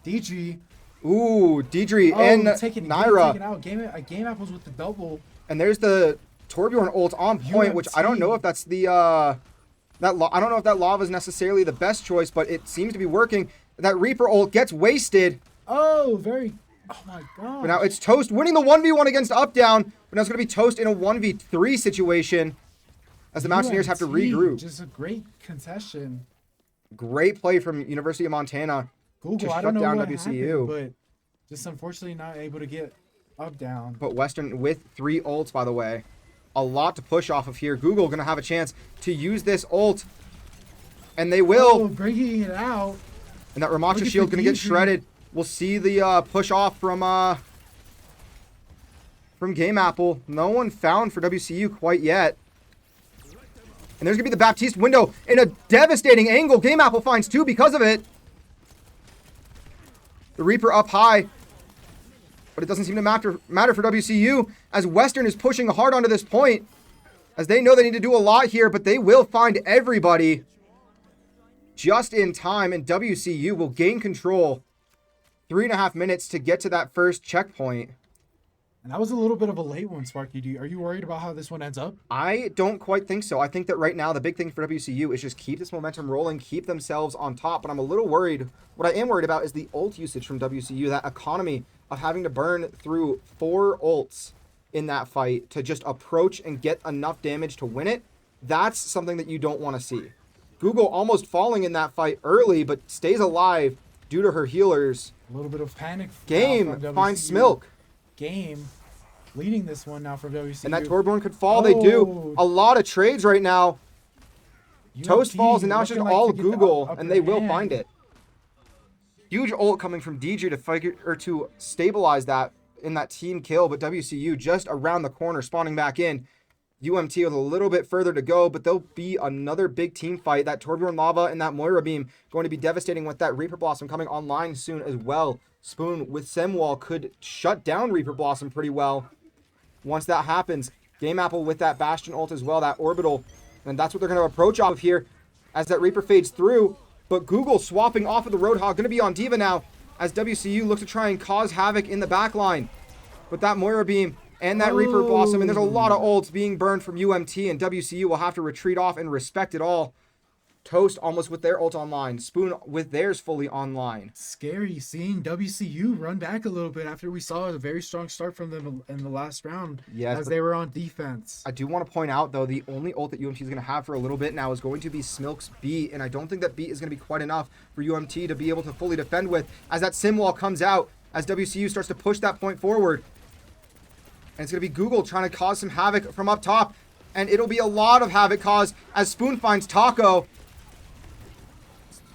DG. Ooh, Deidre and taking Naira. out game apples with the double. And there's the Torbjorn ult on point, which I don't know if that's the I don't know if that lava is necessarily the best choice, but it seems to be working. That Reaper ult gets wasted. Oh, oh my god. But now it's Toast winning the 1v1 against Up Down. But now it's going to be Toast in a 1v3 situation as the Mountaineers have to regroup. Just a great concession. Great play from University of Montana Google, to I shut don't know down what WCU. happened, but just unfortunately not able to get Up Down. But Western with 3 ults, by the way. A lot to push off of here. Google going to have a chance to use this ult. And they will. Oh, bringing it out. And that Ramatra Look at shield the going to get DG. shredded. We'll see the push off from Game Apple. No one found for WCU quite yet. And there's going to be the Baptiste window in a devastating angle. Game Apple finds 2 because of it. The Reaper up high. But it doesn't seem to matter for WCU as Western is pushing hard onto this point. As they know they need to do a lot here, but they will find everybody just in time. And WCU will gain control. 3.5 minutes to get to that first checkpoint. And that was a little bit of a late one, Sparky. Are you worried about how this one ends up? I don't quite think so. I think that right now the big thing for WCU is just keep this momentum rolling, keep themselves on top. But I'm a little worried. What I am worried about is the ult usage from WCU, that economy of having to burn through 4 ults in that fight to just approach and get enough damage to win it. That's something that you don't want to see. Google almost falling in that fight early, but stays alive due to her healers. A little bit of panic. Game now from finds WCU. Smilk. Game leading this one now for WCU. And that Torbjorn could fall. They do. A lot of trades right now. Toast falls, and now it's just looking like all to get the Google, upper and they will hand. find it. Huge ult coming from DJ to stabilize that in that team kill, but WCU just around the corner, spawning back in. UMT with a little bit further to go, but there'll be another big team fight. That Torbjorn Lava and that Moira Beam going to be devastating with that Reaper Blossom coming online soon as well. Spoon with Semwall could shut down Reaper Blossom pretty well. Once that happens, Game Apple with that Bastion ult as well, that Orbital, and that's what they're going to approach off of here as that Reaper fades through. But Google swapping off of the Roadhog, going to be on Diva now as WCU looks to try and cause havoc in the back line. But that Moira Beam and that Reaper Blossom, and there's a lot of ults being burned from UMT, and WCU will have to retreat off and respect it all. Toast almost with their ult online. Spoon with theirs fully online. Scary seeing WCU run back a little bit after we saw a very strong start from them in the last round. Yes, as but they were on defense. I do want to point out, though, the only ult that UMT is going to have for a little bit now is going to be Smilk's beat, and I don't think that beat is going to be quite enough for UMT to be able to fully defend with as that sim wall comes out, as WCU starts to push that point forward. And it's going to be Google trying to cause some havoc from up top, and it'll be a lot of havoc caused as Spoon finds Taco.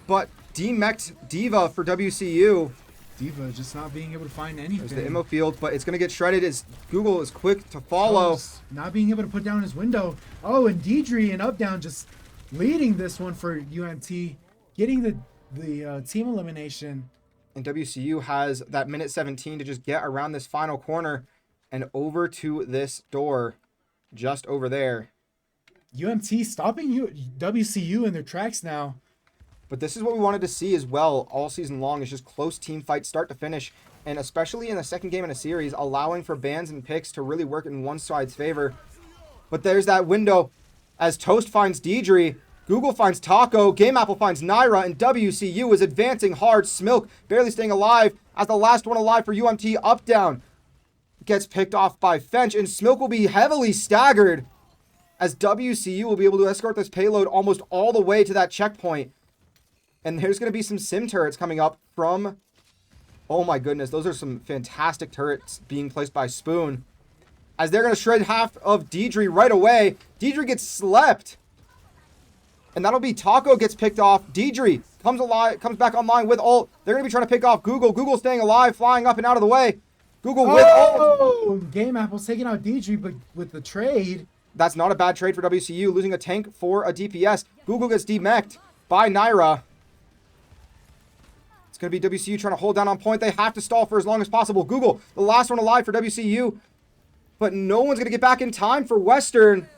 But demeched Diva for WCU. Diva just not being able to find anything. There's the ammo field, but it's going to get shredded as Google is quick to follow. Toast not being able to put down his window. Oh, and Deidre and Up Down just leading this one for UMT, getting the team elimination. And WCU has that minute 17 to just get around this final corner and over to this door just over there. UMT stopping WCU in their tracks now. But this is what we wanted to see as well all season long, is just close team fights start to finish, and especially in the second game in a series, allowing for bans and picks to really work in one side's favor. But there's that window as Toast finds Deidre. Google finds Taco. Game Apple finds Naira. And WCU is advancing hard. Smilk barely staying alive as the last one alive for UMT. Up down gets picked off by Fench. And Smilk will be heavily staggered as WCU will be able to escort this payload almost all the way to that checkpoint. And there's going to be some sim turrets coming up from... Oh my goodness, those are some fantastic turrets being placed by Spoon. As they're going to shred half of Deidre right away. Deidre gets slept. And that'll be Taco gets picked off. Deidre comes back online with ult. They're going to be trying to pick off Google. Google staying alive, flying up and out of the way. Google with ult. Game Apple's taking out Deidre, but with the trade... That's not a bad trade for WCU, losing a tank for a DPS. Google gets demeched by Naira. It's going to be WCU trying to hold down on point. They have to stall for as long as possible. Google, the last one alive for WCU. But no one's going to get back in time for Western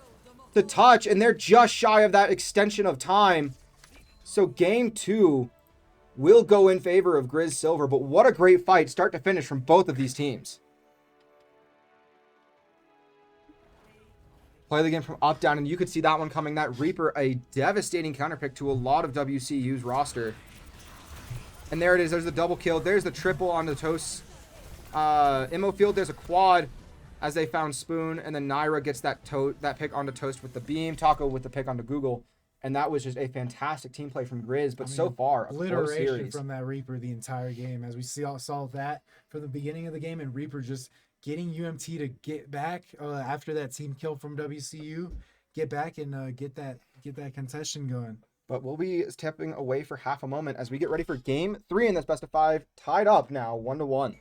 to touch. And they're just shy of that extension of time. So game 2 will go in favor of Griz Silver. But what a great fight, start to finish, from both of these teams. Play the game from up, down, and you could see that one coming. That Reaper, a devastating counterpick to a lot of WCU's roster. And there it is. There's the double kill. There's the triple on the Toast. Immo Field, there's a quad as they found Spoon. And then Naira gets that pick onto Toast with the beam. Taco with the pick onto Google. And that was just a fantastic team play from Griz. But so far, a close series from that Reaper the entire game. As we saw that from the beginning of the game, and Reaper just getting UMT to get back after that team kill from WCU, get back and get that contestation going. But we'll be stepping away for half a moment as we get ready for game 3 in this best of 5. Tied up now, 1-1.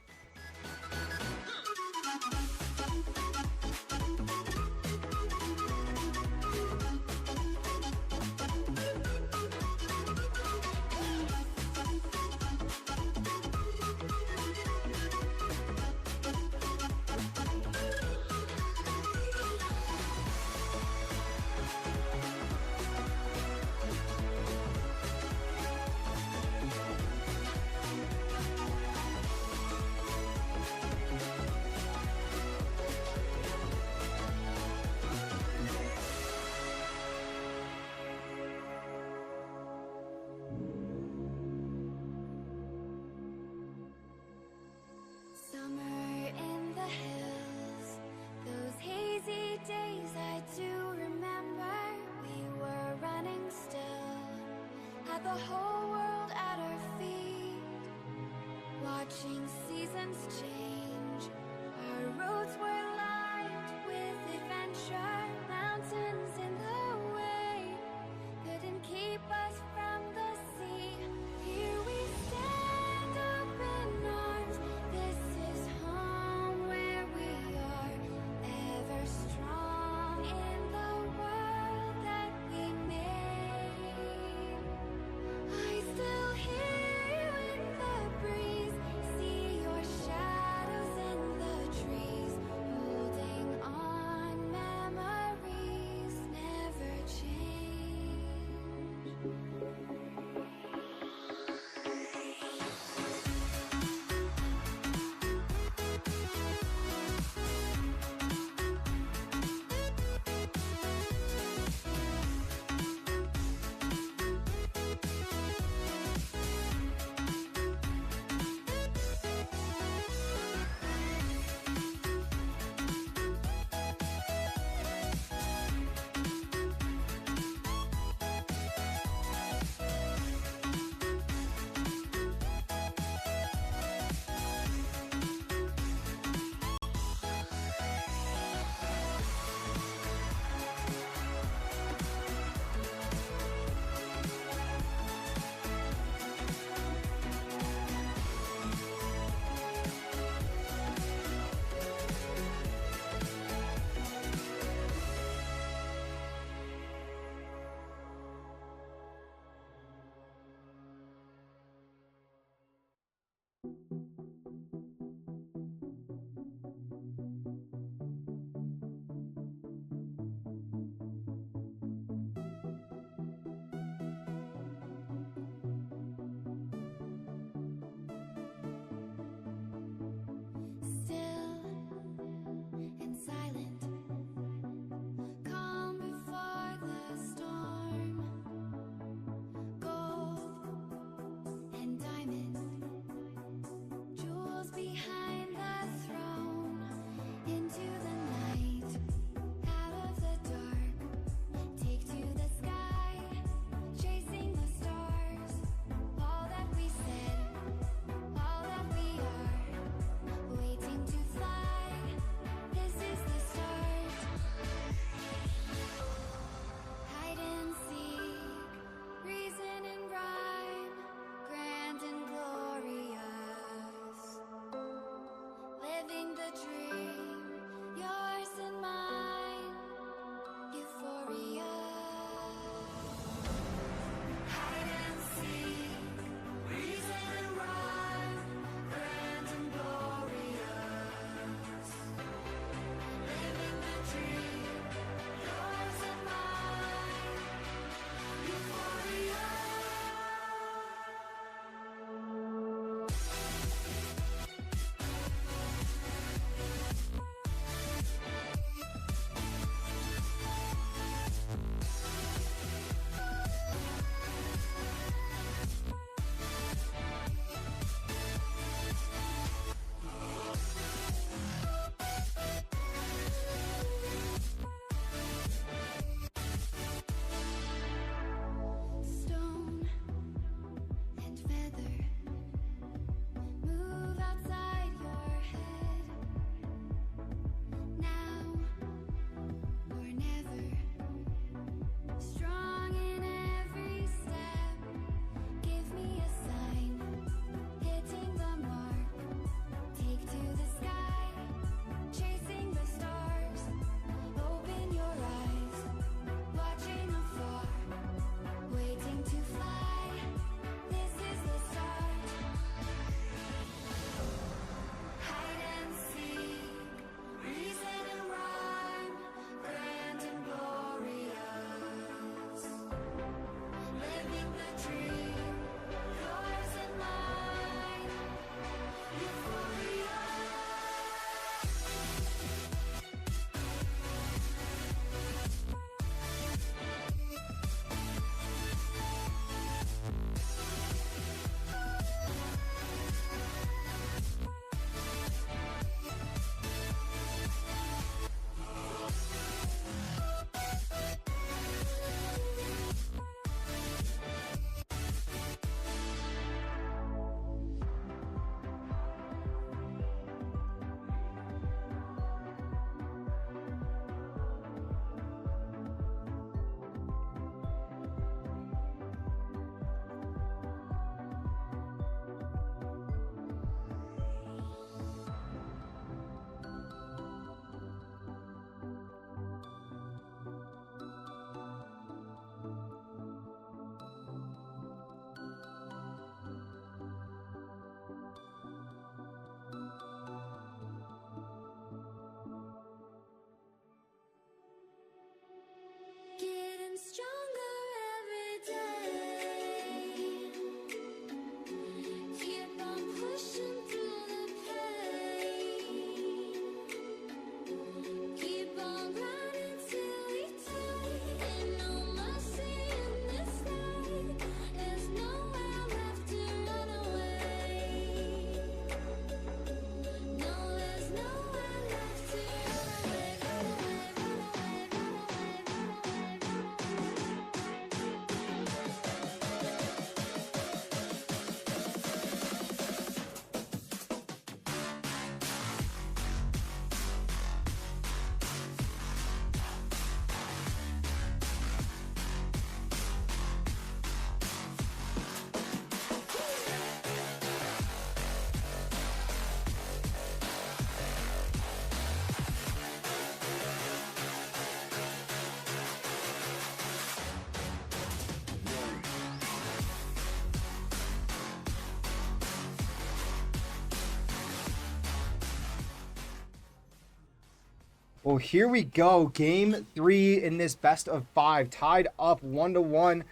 Well, here we go. Game 3 in this best of 5. Tied up 1-1.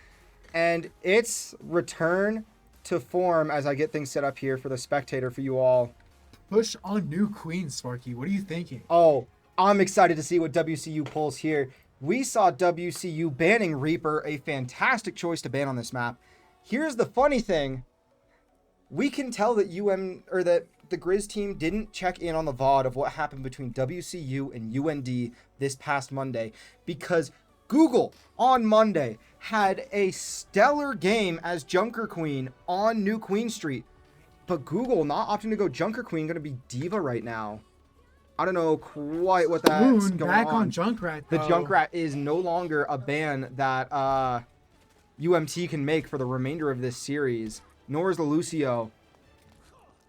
And it's return to form as I get things set up here for the spectator for you all. Push on new queen, Sparky. What are you thinking? Oh, I'm excited to see what WCU pulls here. We saw WCU banning Reaper, a fantastic choice to ban on this map. Here's the funny thing. We can tell that the Griz team didn't check in on the VOD of what happened between WCU and UND this past Monday, because Google on Monday had a stellar game as Junker Queen on New Queen Street. But Google not opting to go Junker Queen, going to be Diva right now. I don't know quite what that's Spoon going back on. Junkrat. The though. Junkrat is no longer a ban that UMT can make for the remainder of this series. Nor is the Lucio.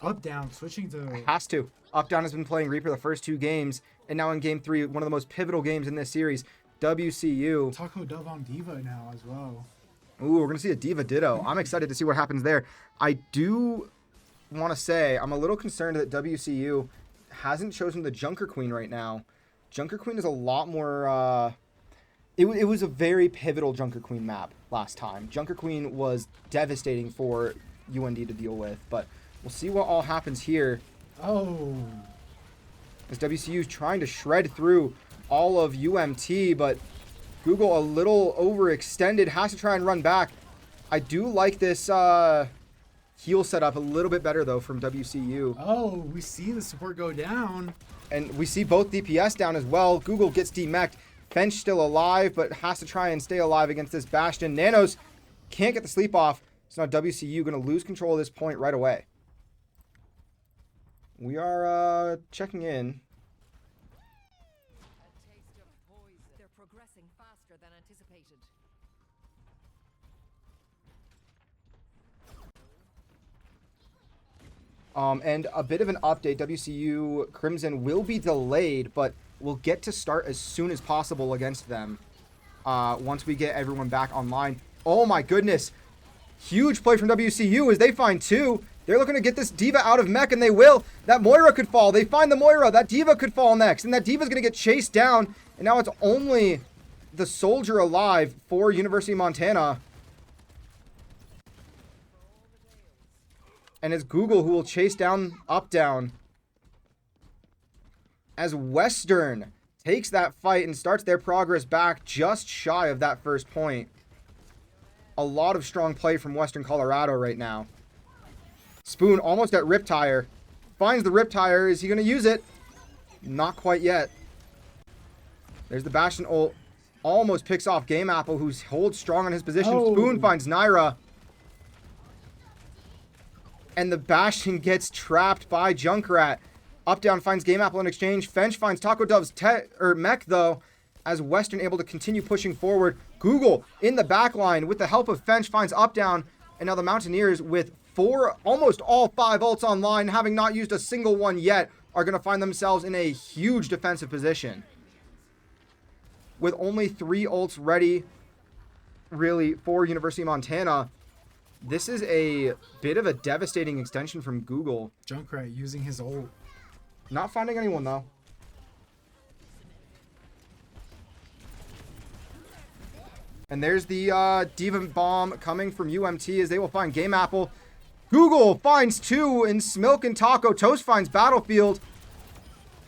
Up down, switching to. Has to. Up Down has been playing Reaper the first 2 games, and now in game 3, one of the most pivotal games in this series, WCU. Taco Dove on Diva now as well. Ooh, we're going to see a Diva Ditto. I'm excited to see what happens there. I do want to say I'm a little concerned that WCU hasn't chosen the Junker Queen right now. Junker Queen is a lot more... It was a very pivotal Junker Queen map last time. Junker Queen was devastating for UND to deal with, but we'll see what all happens here. Oh. As WCU is trying to shred through all of UMT, but Google a little overextended, has to try and run back. I do like this heal setup a little bit better, though, from WCU. Oh, we see the support go down. And we see both DPS down as well. Google gets demeched. Fench still alive, but has to try and stay alive against this Bastion. Nanos can't get the sleep off, so now WCU going to lose control of this point right away. We are checking in. A taste of poison. They're progressing faster than anticipated. And a bit of an update, WCU Crimson will be delayed, but we'll get to start as soon as possible against them once we get everyone back online. Oh my goodness. Huge play from WCU as they find 2. They're looking to get this Diva out of mech, and they will. That Moira could fall. They find the Moira. That Diva could fall next, and that Diva's going to get chased down, and now it's only the soldier alive for University of Montana. And it's Google who will chase down Up Down. As Western takes that fight and starts their progress back just shy of that first point. A lot of strong play from Western Colorado right now. Spoon almost at Riptire. Finds the Riptire. Is he going to use it? Not quite yet. There's the Bastion ult. Almost picks off Game Apple, who holds strong on his position. Oh. Spoon finds Naira. And the Bastion gets trapped by Junkrat. Up Down finds Game Apple in exchange. Fench finds Taco Dove's mech, though, as Western able to continue pushing forward. Google in the back line with the help of Fench finds Up Down. And now the Mountaineers with almost all 5 ults online, having not used a single one yet, are going to find themselves in a huge defensive position. With only 3 ults ready, really, for University of Montana, this is a bit of a devastating extension from Google. Junkrat using his ult. Not finding anyone, though. And there's the Diva Bomb coming from UMT as they will find Game Apple. Google finds 2 in Smilk and Taco. Toast finds Battlefield.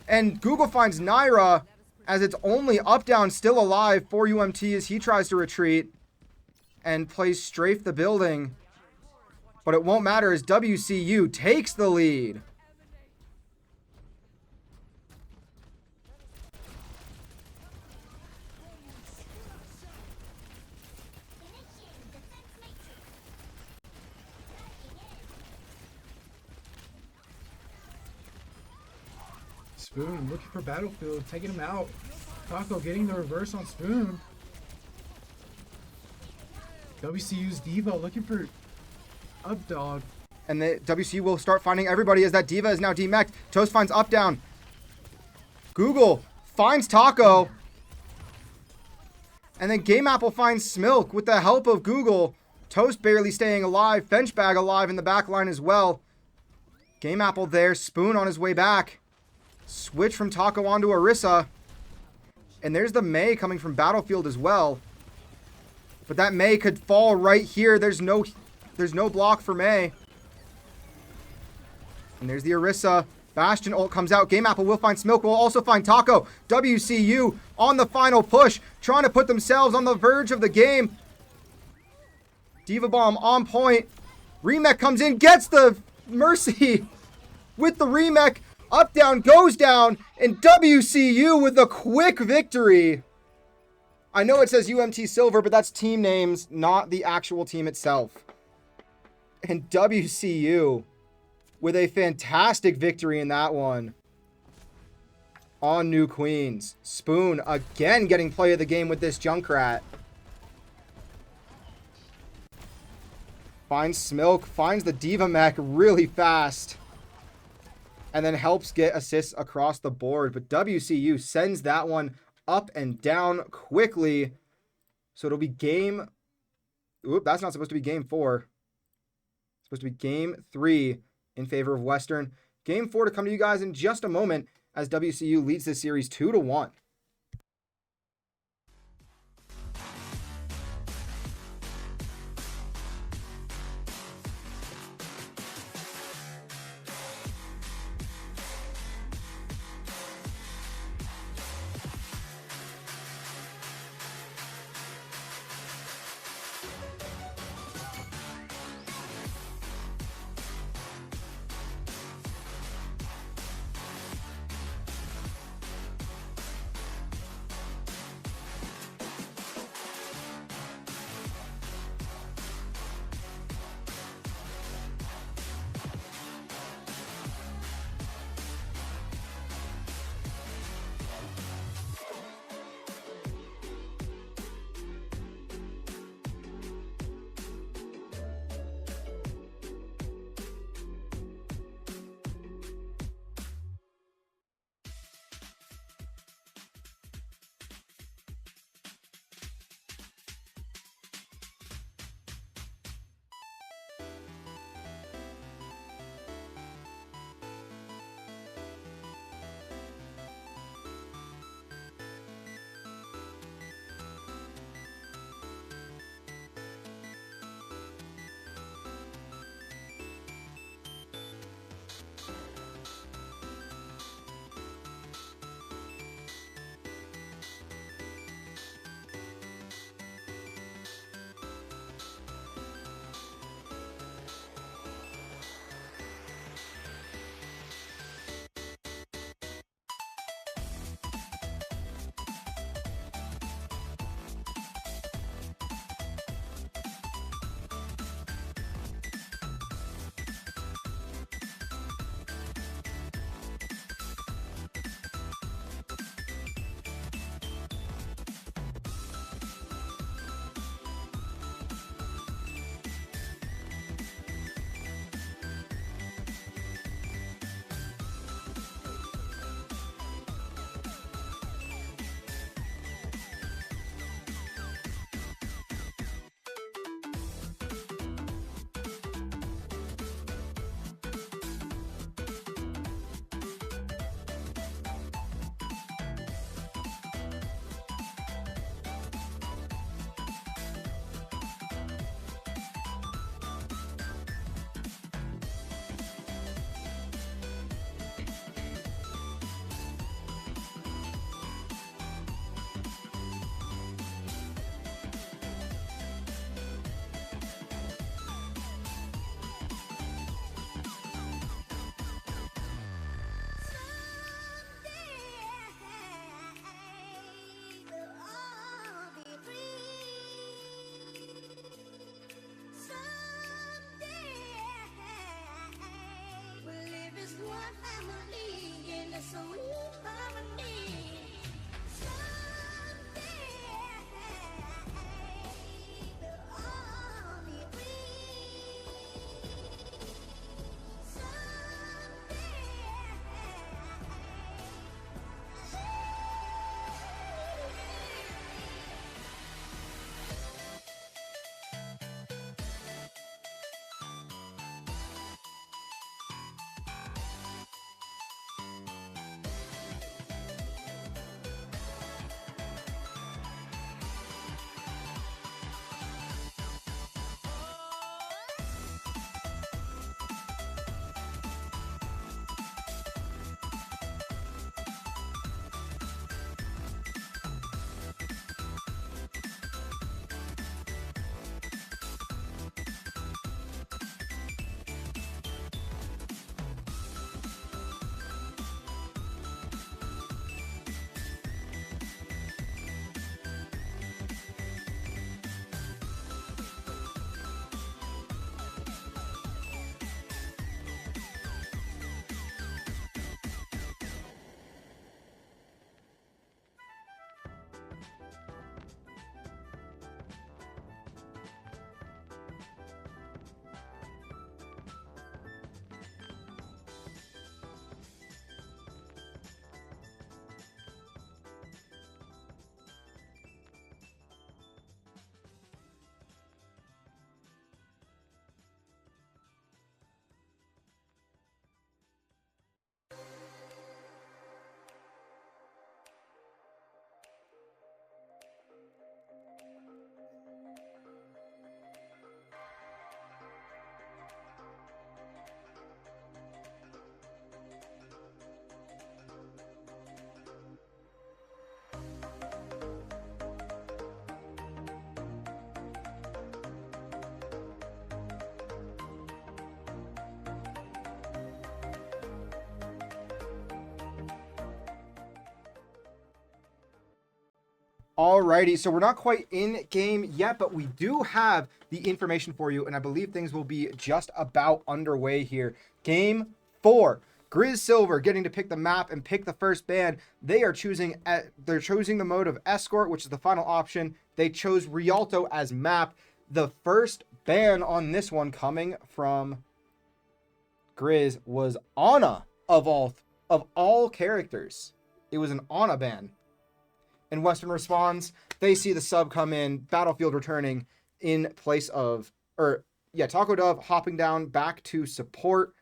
And Google finds Naira as it's only Up Down still alive for UMT as he tries to retreat and plays strafe the building. But it won't matter as WCU takes the lead. Spoon looking for Battlefield, taking him out. Taco getting the reverse on Spoon. WCU's Diva looking for Up Dog. And the WCU will start finding everybody as that Diva is now demeched. Toast finds Up Down. Google finds Taco. And then Game Apple finds Smilk with the help of Google. Toast barely staying alive. Fenchbag alive in the back line as well. Game Apple there. Spoon on his way back. Switch from Taco onto Orisa. And there's the Mei coming from Battlefield as well. But that Mei could fall right here. There's no block for Mei. And there's the Orisa. Bastion ult comes out. Game Apple will find Smilk. Will also find Taco. WCU on the final push. Trying to put themselves on the verge of the game. Diva Bomb on point. Remech comes in. Gets the Mercy with the Remech. Up, down, goes down. And WCU with a quick victory. I know it says UMT Silver, but that's team names, not the actual team itself. And WCU with a fantastic victory in that one. On New Queens. Spoon again getting play of the game with this Junkrat. Finds Smilk, finds the Diva Mech really fast. And then helps get assists across the board. But WCU sends that one up and down quickly. So it'll be game... Oop, that's not supposed to be game 4. It's supposed to be game 3 in favor of Western. Game 4 to come to you guys in just a moment as WCU leads this series 2-1. Alrighty, so we're not quite in game yet, but we do have the information for you, and I believe things will be just about underway here. Game 4. Griz Silver getting to pick the map and pick the first ban. They're choosing the mode of Escort, which is the final option. They chose Rialto as map. The first ban on this one coming from Griz was Ana of all characters. It was an Ana ban. And Western responds, they see the sub come in, Battlefield returning in place of, Taco Dove hopping down back to support,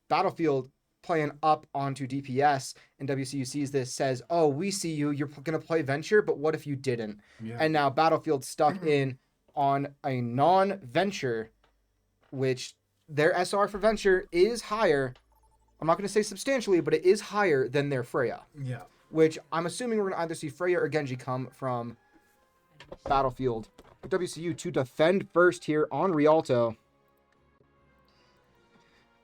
Battlefield playing up onto DPS, and WCU sees this, says, oh, we see you, you're going to play Venture, but what if you didn't? Yeah. And now Battlefield stuck in on a non-Venture, which their SR for Venture is higher. I'm not going to say substantially, but it is higher than their Freya. Yeah. Which I'm assuming we're going to either see Freya or Genji come from Battlefield. But WCU to defend first here on Rialto.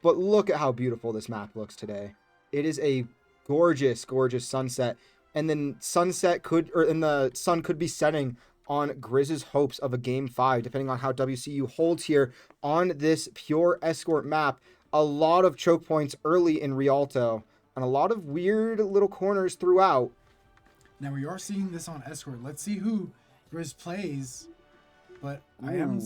But look at how beautiful this map looks today. It is a gorgeous, gorgeous sunset. And then the sun could be setting on Griz's hopes of a Game 5, depending on how WCU holds here on this pure Escort map. A lot of choke points early in Rialto. And a lot of weird little corners throughout. Now we are seeing this on Escort. Let's see who Griz plays. But I am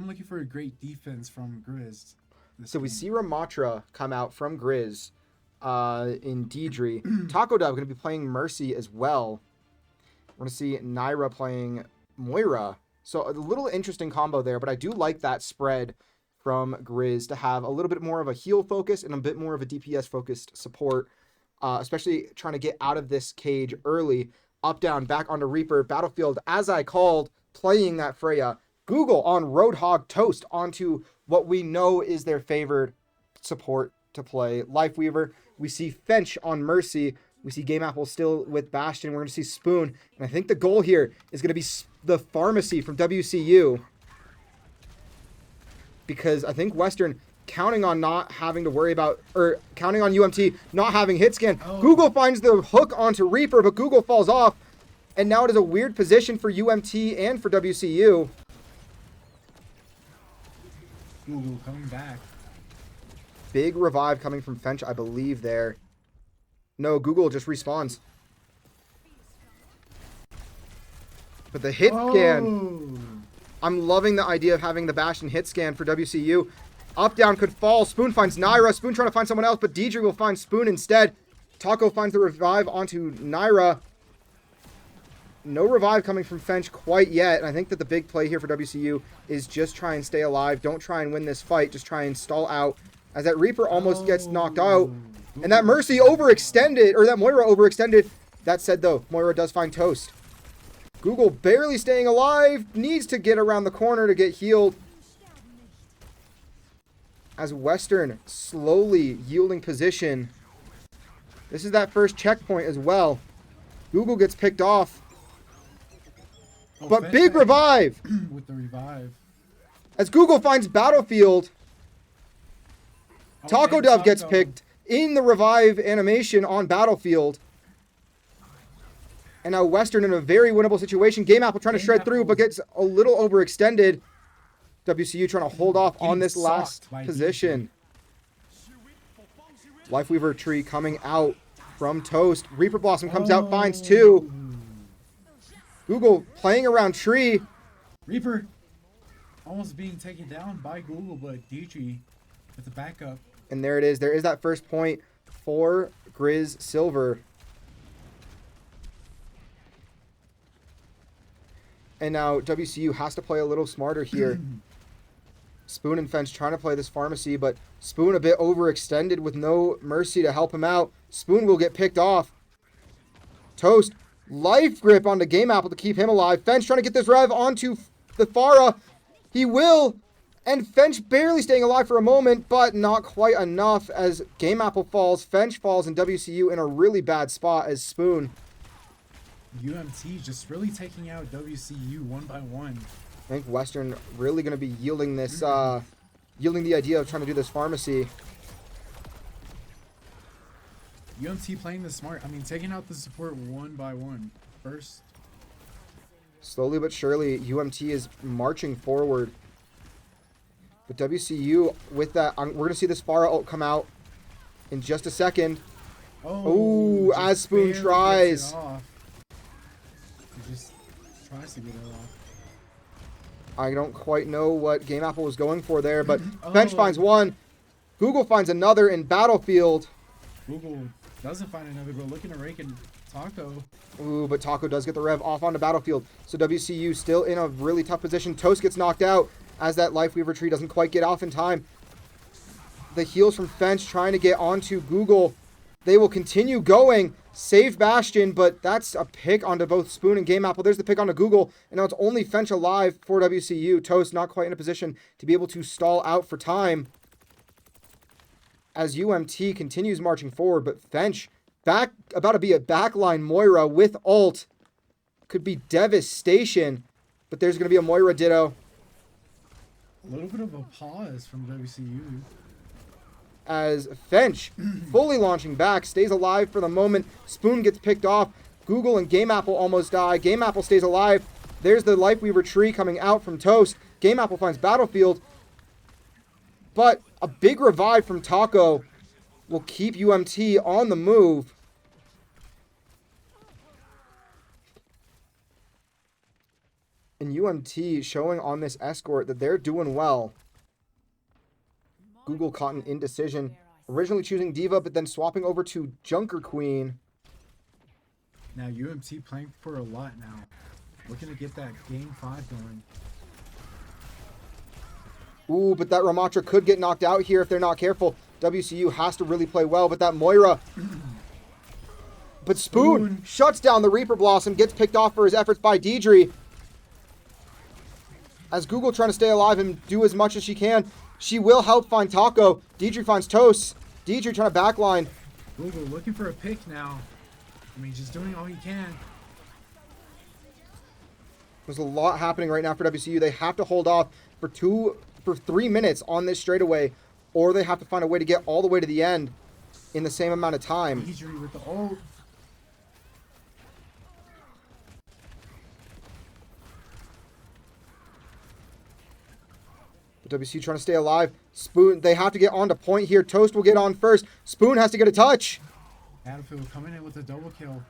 looking for a great defense from Griz. So we see Ramatra come out from Griz in Deidre. Taco Dove going to be playing Mercy as well. We're going to see Naira playing Moira. So a little interesting combo there, but I do like that spread from Griz to have a little bit more of a heal focus and a bit more of a DPS focused support, especially trying to get out of this cage early. Up, down, back onto Reaper. Battlefield, as I called, playing that Freya. Google on Roadhog Toast onto what we know is their favored support to play. Lifeweaver. We see Fench on Mercy. We see Game Apple still with Bastion. We're going to see Spoon. And I think the goal here is going to be the Pharmacy from WCU. Because I think Western counting on not having to worry about, or counting on UMT not having hit scan. Oh. Google finds the hook onto Reaper, but Google falls off. And now it is a weird position for UMT and for WCU. Google coming back. Big revive coming from Fench, I believe there. No, Google just respawns. But the hit scan. I'm loving the idea of having the Bastion hit scan for WCU. Up, down could fall. Spoon finds Naira. Spoon trying to find someone else, but Deidre will find Spoon instead. Taco finds the revive onto Naira. No revive coming from Fench quite yet. And I think that the big play here for WCU is just try and stay alive. Don't try and win this fight. Just try and stall out. As that Reaper almost gets knocked out. And that Mercy overextended, or that Moira overextended. That said, though, Moira does find Toast. Google barely staying alive. Needs to get around the corner to get healed. As Western slowly yielding position. This is that first checkpoint as well. Google gets picked off. But big revive. With the revive. As Google finds Battlefield. Taco Dove gets picked in the revive animation on Battlefield. And now Western in a very winnable situation. Game Apple trying to shred through, but gets a little overextended. WCU trying to hold off on this last position. Lifeweaver tree coming out from Toast. Reaper Blossom comes out, finds two. Google playing around tree. Reaper almost being taken down by Google, but Deidre with the backup. And there it is. There is that first point for Griz Silver. And now WCU has to play a little smarter here. Spoon and Fench trying to play this Pharmacy, but Spoon a bit overextended with no Mercy to help him out. Spoon will get picked off. Toast, life grip onto Game Apple to keep him alive. Fench trying to get this rev onto the Pharah. He will. And Fench barely staying alive for a moment, but not quite enough as Game Apple falls. Fench falls and WCU in a really bad spot as Spoon. UMT just really taking out WCU one by one. I think Western really going to be yielding this, yielding the idea of trying to do this Pharmacy. UMT playing this smart. I mean, taking out the support one by one. First Slowly but surely, UMT is marching forward. But WCU, with that, we're going to see this far ult come out in just a second. Oh, just as Spoon barely gets it tries. off. He just tries to get it off. I don't quite know what Game Apple was going for there, but Oh. Bench finds one. Google finds another in Battlefield. Google doesn't find another, but looking to rake and Taco. Ooh, but Taco does get the rev off onto Battlefield. So WCU still in a really tough position. Toast gets knocked out as that Life Weaver tree doesn't quite get off in time. The heals from Fench trying to get onto Google. They will continue going. Save Bastion, but that's a pick onto both Spoon and Game Apple. There's the pick onto Google, and now it's only Fench alive for WCU. Toast not quite in a position to be able to stall out for time as UMT continues marching forward, but Fench back about to be a backline Moira with ult. Could be devastation, but there's going to be a Moira ditto A little bit of a pause from WCU. as Fench fully launching back, stays alive for the moment. Spoon gets picked off. Google and Game Apple almost die. Game Apple stays alive. There's the Life Weaver tree coming out from Toast. Game Apple finds Battlefield, but a big revive from Taco will keep UMT on the move. And UMT showing on this escort that they're doing well. Google caught an indecision. Originally choosing Diva, but then swapping over to Junker Queen. Now UMT playing for a lot now. Looking to get that game 5 going. Ooh, but that Ramatra could get knocked out here if they're not careful. WCU has to really play well, but that Moira... But Spoon shuts down the Reaper Blossom, gets picked off for his efforts by Deidre. As Google trying to stay alive and do as much as she can. She will help find Taco. Deidre finds Toast. Deidre trying to backline. Google looking for a pick now. I mean, just doing all he can. There's a lot happening right now for WCU. They have to hold off for 3 minutes on this straightaway, or they have to find a way to get all the way to the end in the same amount of time. Deidre with the ult. But WCU trying to stay alive. Spoon, they have to get on to point here. Toast will get on first. Spoon has to get a touch. Battlefield coming in with a double kill.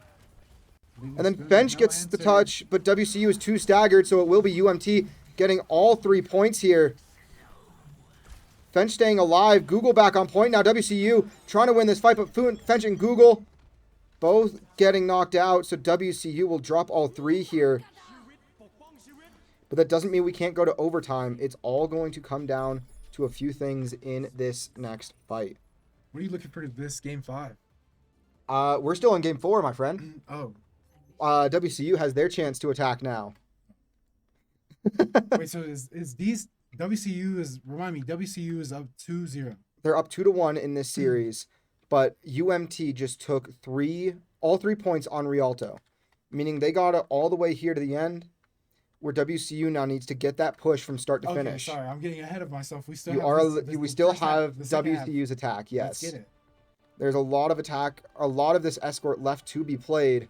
And then Fench gets the touch, but WCU is too staggered, so it will be UMT getting all 3 points here. Fench staying alive. Google back on point. Now WCU trying to win this fight, but Fench and Google both getting knocked out, so WCU will drop all 3 here. But that doesn't mean we can't go to overtime. It's all going to come down to a few things in this next fight. What are you looking for this game 5? We're still on game 4, my friend. Oh. WCU has their chance to attack now. Wait, so is these WCU is remind me, WCU is up 2-0. They're up 2-1 in this series, but UMT just took all 3 points on Rialto, meaning they got it all the way here to the end, where WCU now needs to get that push from start to finish. Sorry, I'm getting ahead of myself. We still We still have WCU's attack. Yes. Let's get it. There's a lot of attack, a lot of this escort left to be played,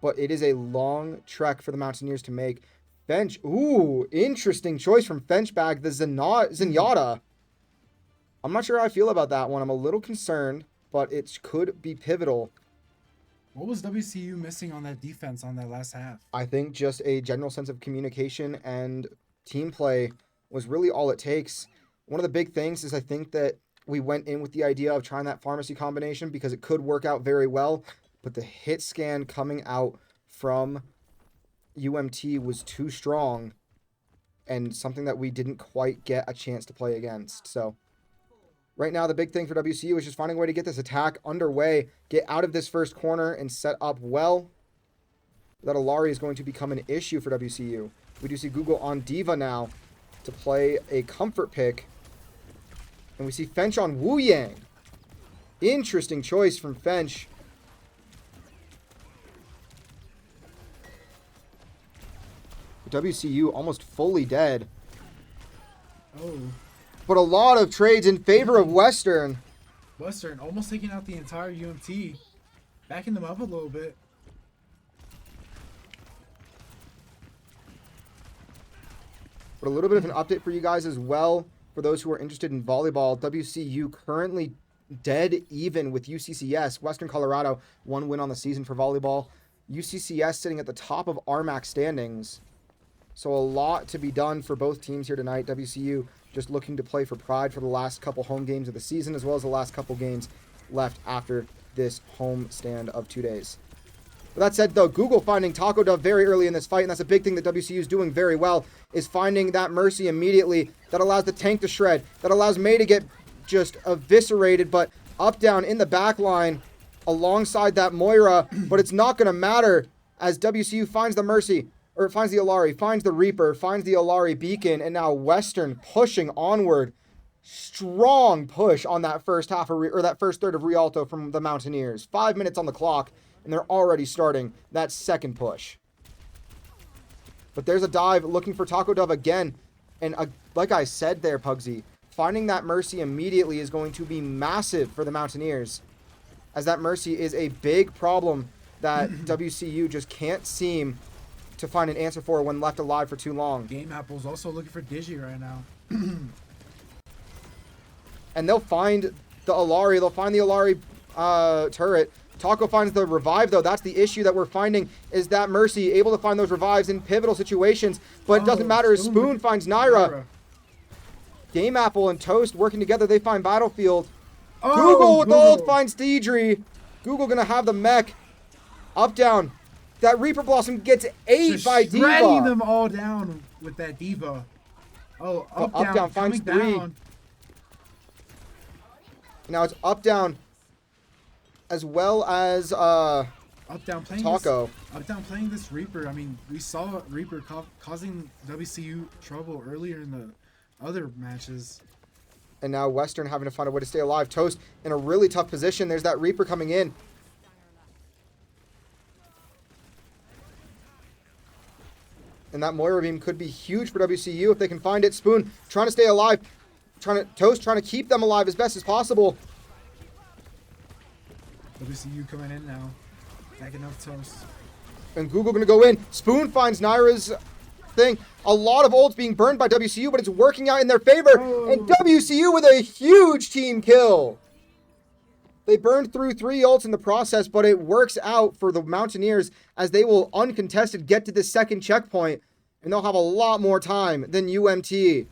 but it is a long trek for the Mountaineers to make. Fench, ooh, interesting choice from Fenchbag, the Zenyatta. I'm not sure how I feel about that one. I'm a little concerned, but it could be pivotal. What was WCU missing on that defense on that last half? I think just a general sense of communication and team play was really all it takes. One of the big things is I think that we went in with the idea of trying that pharmacy combination because it could work out very well, but the hit scan coming out from UMT was too strong and something that we didn't quite get a chance to play against. So right now, the big thing for WCU is just finding a way to get this attack underway, get out of this first corner, and set up well. That Alari is going to become an issue for WCU. We do see Google on Diva now to play a comfort pick. And we see Fench on Wu Yang. Interesting choice from Fench. WCU almost fully dead. Oh. But a lot of trades in favor of Western. Western almost taking out the entire UMT. Backing them up a little bit. But a little bit of an update for you guys as well. For those who are interested in volleyball, WCU currently dead even with UCCS. Western Colorado, 1 win on the season for volleyball. UCCS sitting at the top of RMAC standings. So a lot to be done for both teams here tonight. WCU just looking to play for pride for the last couple home games of the season, as well as the last couple games left after this home stand of 2 days. With that said, though, Google finding Taco Dove very early in this fight, and that's a big thing that WCU is doing very well, is finding that Mercy immediately that allows the tank to shred, that allows May to get just eviscerated, but up down in the back line alongside that Moira, but it's not going to matter as WCU finds the Mercy, or finds the Alari, finds the Reaper, finds the Alari Beacon, and now Western pushing onward. Strong push on that first half of or that first third of Rialto from the Mountaineers. 5 minutes on the clock, and they're already starting that second push. But there's a dive looking for Taco Dove again. And like I said there, Pugsy, finding that Mercy immediately is going to be massive for the Mountaineers, as that Mercy is a big problem that WCU just can't seem to find an answer for when left alive for too long. Game Apple's also looking for Digi right now. And they'll find the Alari. They'll find the Alari turret. Taco finds the revive, though. That's the issue that we're finding, is that Mercy able to find those revives in pivotal situations. But it doesn't matter as Spoon finds Naira. Game Apple and Toast working together. They find Battlefield. Google with the ult finds Deidre. Google going to have the mech. Up, down. That Reaper Blossom gets 8 by Diva. Shredding them all down with that Diva. Oh, up, down finds 3. Down. Now it's up, down. As well as up down playing Taco. Up down playing this Reaper. I mean, we saw Reaper causing WCU trouble earlier in the other matches. And now Western having to find a way to stay alive. Toast in a really tough position. There's that Reaper coming in. And that Moira beam could be huge for WCU if they can find it. Spoon trying to stay alive. Toast trying to keep them alive as best as possible. WCU coming in now. Backing up Toast. And Google going to go in. Spoon finds Naira's thing. A lot of ults being burned by WCU, but it's working out in their favor. Oh. And WCU with a huge team kill. They burned through 3 ults in the process, but it works out for the Mountaineers as they will uncontested get to the second checkpoint, and they'll have a lot more time than UMT.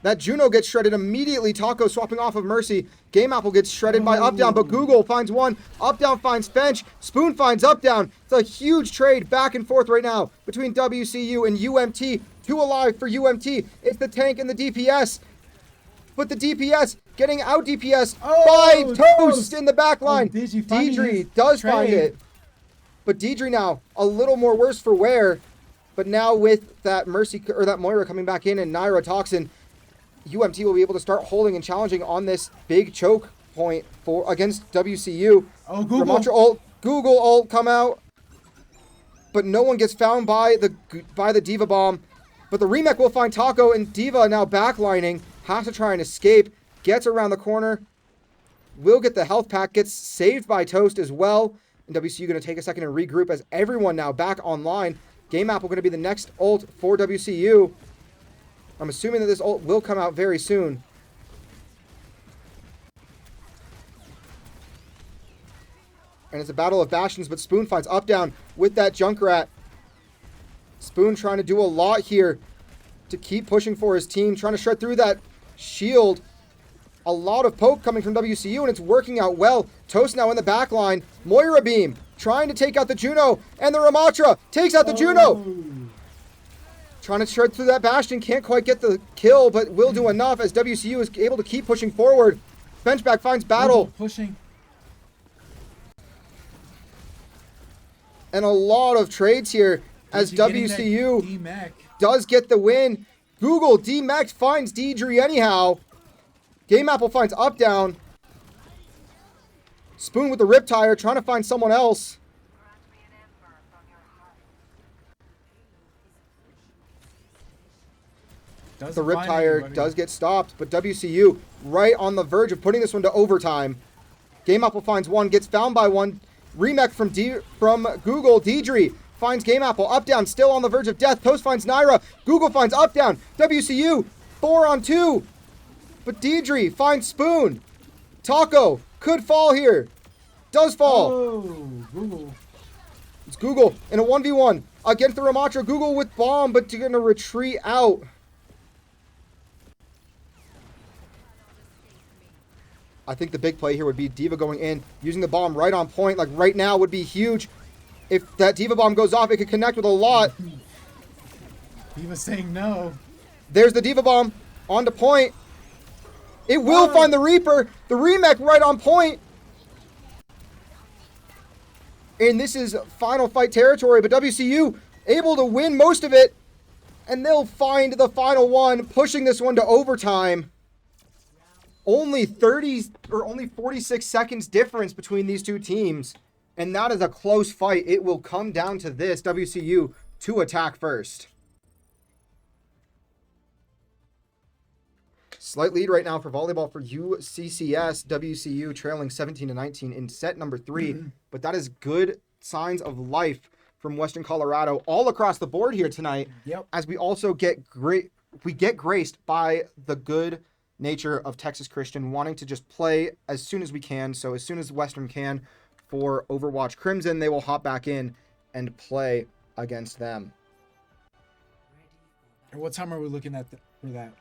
That Juno gets shredded immediately. Taco swapping off of Mercy. Game Apple gets shredded by Up Down, but Google finds one. Up Down finds Fench. Spoon finds Up Down. It's a huge trade back and forth right now between WCU and UMT. 2 alive for UMT. It's the tank and the DPS. But the DPS getting out DPS by Toast in the back line. Deidre does find it. But Deidre now a little more worse for wear. But now with that Mercy or that Moira coming back in and Naira Toxin, UMT will be able to start holding and challenging on this big choke point for against WCU. Oh, Google. Ramontra ult, Google ult come out, but no one gets found by the Diva bomb. But the remake will find Taco, and Diva now backlining, has to try and escape, gets around the corner, will get the health pack, gets saved by Toast as well. And WCU going to take a second and regroup as everyone now back online. Game Apple going to be the next ult for WCU. I'm assuming that this ult will come out very soon. And it's a battle of bastions, but Spoon finds Up Down with that Junkrat. Spoon trying to do a lot here to keep pushing for his team, trying to shred through that shield. A lot of poke coming from WCU, and it's working out well. Toast now in the back line. Moira Beam trying to take out the Juno, and the Ramontra takes out the Juno. Trying to shred through that Bastion, can't quite get the kill, but will do enough as WCU is able to keep pushing forward. Benchback finds Battle. Pushing. And a lot of trades here as WCU does get the win. Google D-Max finds Deidre anyhow. Game Apple finds Up Down. Spoon with the Riptire trying to find someone else. The Riptire does get stopped, but WCU right on the verge of putting this one to overtime. Game Apple finds one, gets found by one. Remake from Google. Deidre finds Game Apple. Up down, still on the verge of death. Toast finds Naira. Google finds up down. WCU, 4-on-2. But Deidre finds Spoon. Taco could fall here. Does fall. Oh, Google. It's Google in a 1v1 against the Ramatra. Google with bomb, but going to retreat out. I think the big play here would be D.Va going in, using the bomb right on point. Like right now would be huge. If that D.Va bomb goes off, it could connect with a lot. D.Va's saying no. There's the D.Va bomb onto point. It will find the Reaper. The remake right on point. And this is final fight territory, but WCU able to win most of it. And they'll find the final one, pushing this one to overtime. Only 46 seconds difference between these two teams. And that is a close fight. It will come down to this. WCU to attack first. Slight lead right now for volleyball for UCCS. WCU trailing 17-19 in set number 3. But that is good signs of life from Western Colorado all across the board here tonight. Yep. As we also get graced by the good nature of Texas Christian wanting to just play as soon as we can. So as soon as Western can for Overwatch Crimson, they will hop back in and play against them. And what time are we looking at for that?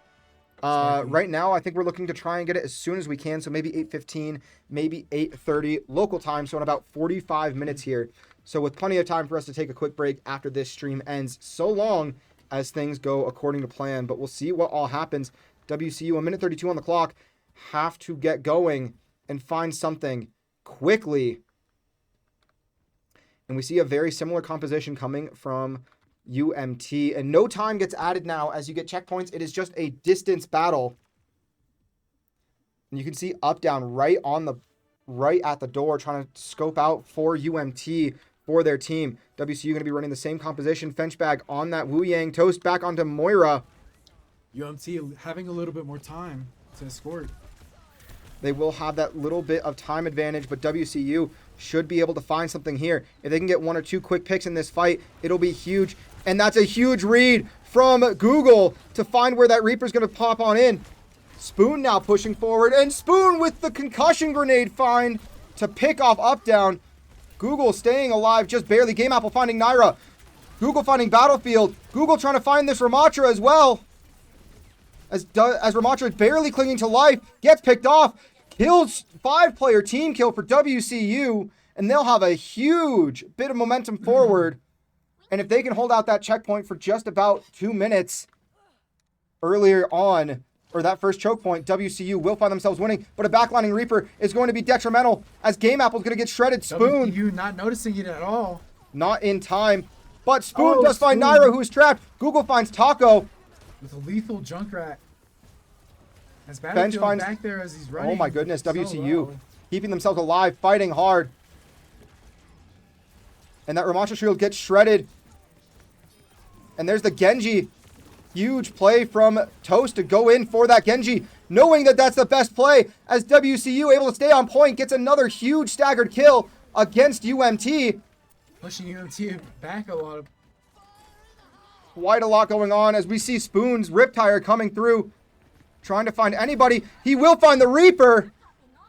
Right now, I think we're looking to try and get it as soon as we can. So maybe 8:15, maybe 8:30 local time. So in about 45 minutes here. So with plenty of time for us to take a quick break after this stream ends, so long as things go according to plan. But we'll see what all happens. WCU, 1:32 on the clock, have to get going and find something quickly. And we see a very similar composition coming from UMT. And no time gets added now as you get checkpoints. It is just a distance battle. And you can see up, down, right at the door, trying to scope out for UMT for their team. WCU going to be running the same composition. Fenchbag on that Wu Yang. Toast back onto Moira. UMT having a little bit more time to escort. They will have that little bit of time advantage, but WCU should be able to find something here. If they can get 1 or 2 quick picks in this fight, it'll be huge. And that's a huge read from Google to find where that Reaper's going to pop on in. Spoon now pushing forward, and Spoon with the concussion grenade find to pick off up down. Google staying alive just barely. Game Apple finding Naira. Google finding Battlefield. Google trying to find this Ramatra as well. As Ramatra is barely clinging to life, gets picked off, kills 5-player team kill for WCU, and they'll have a huge bit of momentum forward. And if they can hold out that checkpoint for just about 2 minutes earlier on, or that first choke point, WCU will find themselves winning. But a backlining Reaper is going to be detrimental as Game Apple's going to get shredded. Spoon. WCU not noticing it at all. Not in time. But Spoon does find Naira, who is trapped. Google finds Taco. With a lethal Junkrat. As Bench Battlefield finds... back there as he's running. Oh my goodness, so WCU low. keeping themselves alive, fighting hard. And that Ramatra shield gets shredded. And there's the Genji. Huge play from Toast to go in for that Genji, knowing that that's the best play, as WCU able to stay on point, gets another huge staggered kill against UMT. Pushing UMT back a lot. Quite a lot going on as we see Spoon's Riptire coming through, trying to find anybody. He will find the Reaper,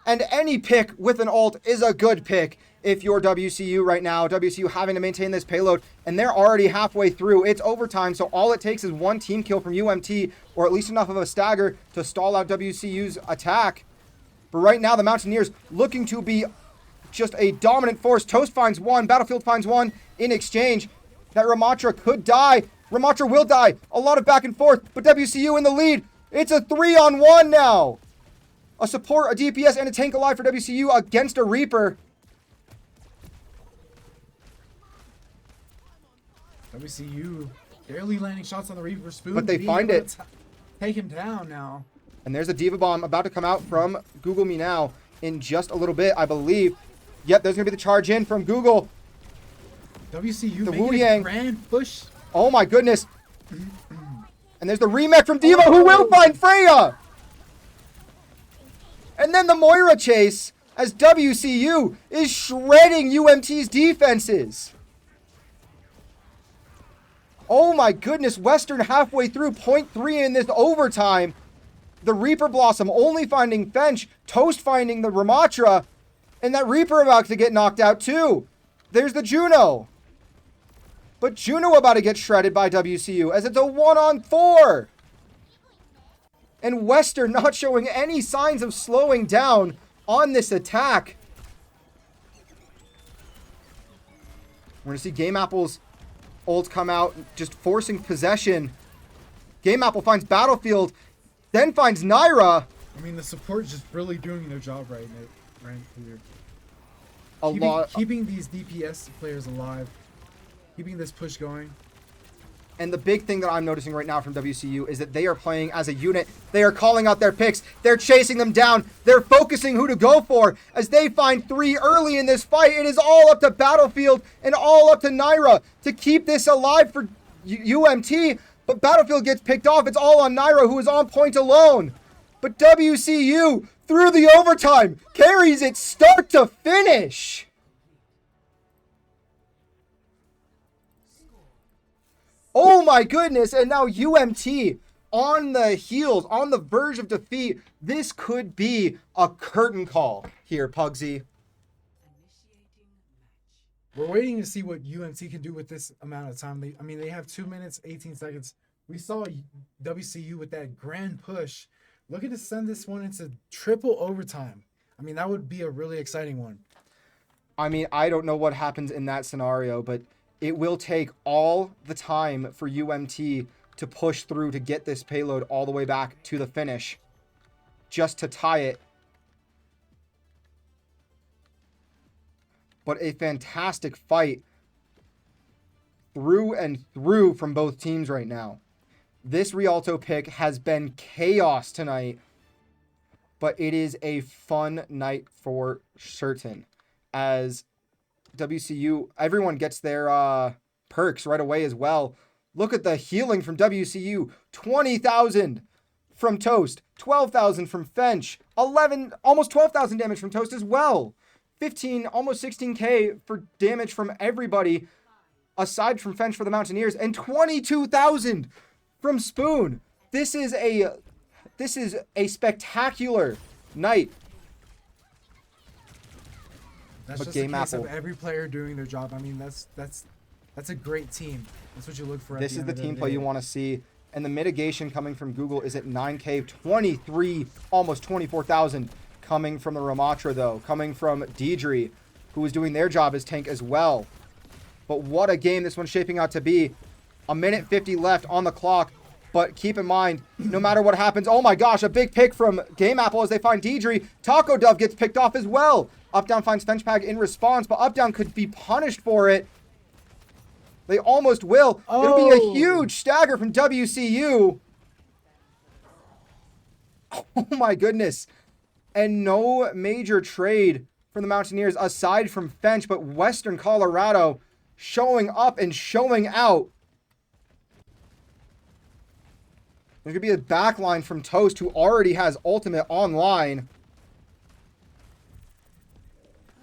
and any pick with an ult is a good pick if you're WCU right now. WCU having to maintain this payload, and they're already halfway through. It's overtime, so all it takes is 1 team kill from UMT, or at least enough of a stagger to stall out WCU's attack. But right now, the Mountaineers looking to be just a dominant force. Toast finds 1, Battlefield finds 1 in exchange. That Ramatra could die. Ramatra will die. A lot of back and forth, but WCU in the lead. It's a 3-on-1 now. A support, a DPS, and a tank alive for WCU against a Reaper. WCU barely landing shots on the Reaper. Spoon, But they being find able it. to take him down now. And there's a D.Va bomb about to come out from Google Me Now in just a little bit, I believe. Yep, there's going to be the charge in from Google. WCU The making Wu a Yang. grand push. Oh my goodness. And there's the remake from D.Va who will find Freya. And then the Moira chase as WCU is shredding UMT's defenses. Oh my goodness, Western halfway through, 0.3 in this overtime. The Reaper Blossom only finding Fench, Toast finding the Ramatra, and that Reaper about to get knocked out too. There's the Juno. But Juno about to get shredded by WCU as it's a 1-on-4. And Western not showing any signs of slowing down on this attack. We're going to see Game Apple's ult come out, just forcing possession. Game Apple finds Battlefield, then finds Naira. I mean, the support is just really doing their job right here. Keeping these DPS players alive, keeping this push going. And the big thing that I'm noticing right now from WCU is that they are playing as a unit. They are calling out their picks. They're chasing them down. They're focusing who to go for. As they find 3 early in this fight, it is all up to Battlefield and all up to Naira to keep this alive for UMT. But Battlefield gets picked off. It's all on Naira, who is on point alone. But WCU, through the overtime, carries it start to finish. Oh my goodness, and now UMT on the heels, on the verge of defeat. This could be a curtain call here, Pugsy. We're waiting to see what UMT can do with this amount of time. They have 2 minutes, 18 seconds. We saw WCU with that grand push. Looking to send this one into triple overtime. I mean, that would be a really exciting one. I mean, I don't know what happens in that scenario, but it will take all the time for UMT to push through to get this payload all the way back to the finish, just to tie it. But a fantastic fight through and through from both teams right now. This Rialto pick has been chaos tonight, but it is a fun night for certain, as WCU, everyone gets their perks right away as well. Look at the healing from WCU. 20,000 from Toast. 12,000 from Fench. Almost 12,000 damage from Toast as well. 15, almost 16k for damage from everybody aside from Fench for the Mountaineers. And 22,000 from Spoon. This is a spectacular night. That's but just Game a case Apple, of every player doing their job. I mean, that's a great team. That's what you look for. This is the team play you want to see. And the mitigation coming from Google is at 9k, 23, almost 24,000 coming from the Ramatra, though. Coming from Deidre, who is doing their job as tank as well. But what a game this one's shaping out to be. 1:50 left on the clock. But keep in mind, no matter what happens, oh my gosh, a big pick from Game Apple as they find Deidre. Taco Dove gets picked off as well. Updown finds Fenchpag in response, but Updown could be punished for it. They almost will. It'll be a huge stagger from WCU. Oh my goodness. And no major trade from the Mountaineers aside from Fench, but Western Colorado showing up and showing out. There's going to be a backline from Toast, who already has Ultimate online.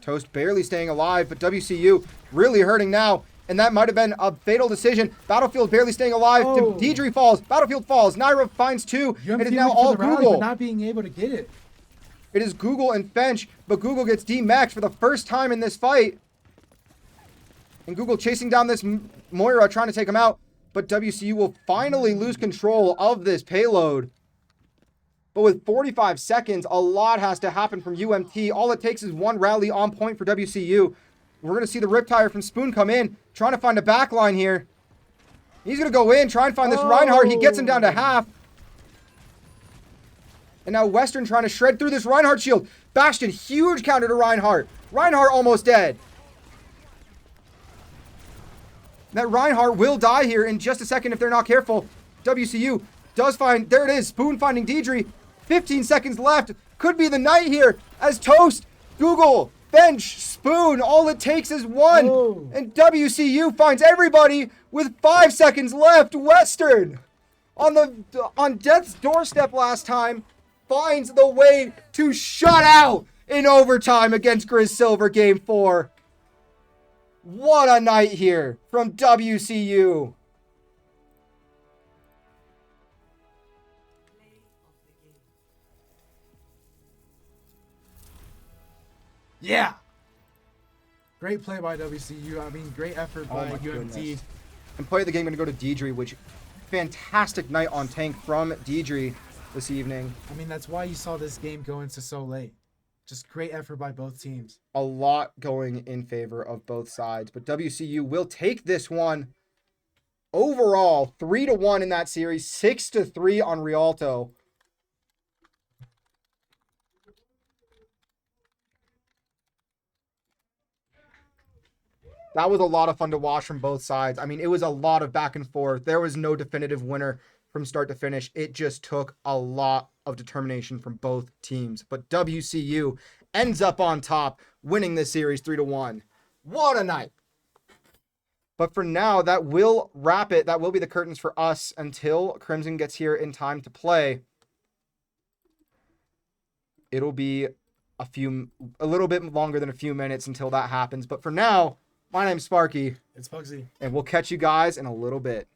Toast barely staying alive, but WCU really hurting now. And that might have been a fatal decision. Battlefield barely staying alive. Deidre falls. Battlefield falls. Naira finds 2. It is now all Google. But not being able to get it. It is Google and Fench, but Google gets D-maxed for the first time in this fight. And Google chasing down this Moira, trying to take him out. But WCU will finally lose control of this payload. But with 45 seconds, a lot has to happen from UMT. All it takes is one rally on point for WCU. We're going to see the Riptire from Spoon come in, trying to find a backline here. He's going to go in, try and find this Reinhardt. He gets him down to half. And now Western trying to shred through this Reinhardt shield. Bastion, huge counter to Reinhardt. Reinhardt almost dead. That Reinhardt will die here in just a second if they're not careful. WCU does find, there it is, Spoon finding Deidre. 15 seconds left. Could be the night here as Toast, Google, Bench, Spoon, all it takes is one. And WCU finds everybody with 5 seconds left. Western on death's doorstep last time finds the way to shut out in overtime against Griz Silver Game 4. What a night here from WCU. Yeah. Great play by WCU. I mean, great effort by my UMT. goodness. And play of the game going to go to Deidre, which fantastic night on tank from Deidre this evening. I mean, that's why you saw this game go into so late. Just great effort by both teams. A lot going in favor of both sides, but WCU will take this one overall 3-1 in that series, 6-3 on Rialto. That was a lot of fun to watch from both sides. I mean, it was a lot of back and forth. There was no definitive winner from start to finish. It just took a lot of determination from both teams. But WCU ends up on top, winning this series 3-1. What a night. But for now, that will wrap it. That will be the curtains for us until Crimson gets here in time to play. It'll be a little bit longer than a few minutes until that happens. But for now, my name's Sparky, It's Pugsy. and we'll catch you guys in a little bit.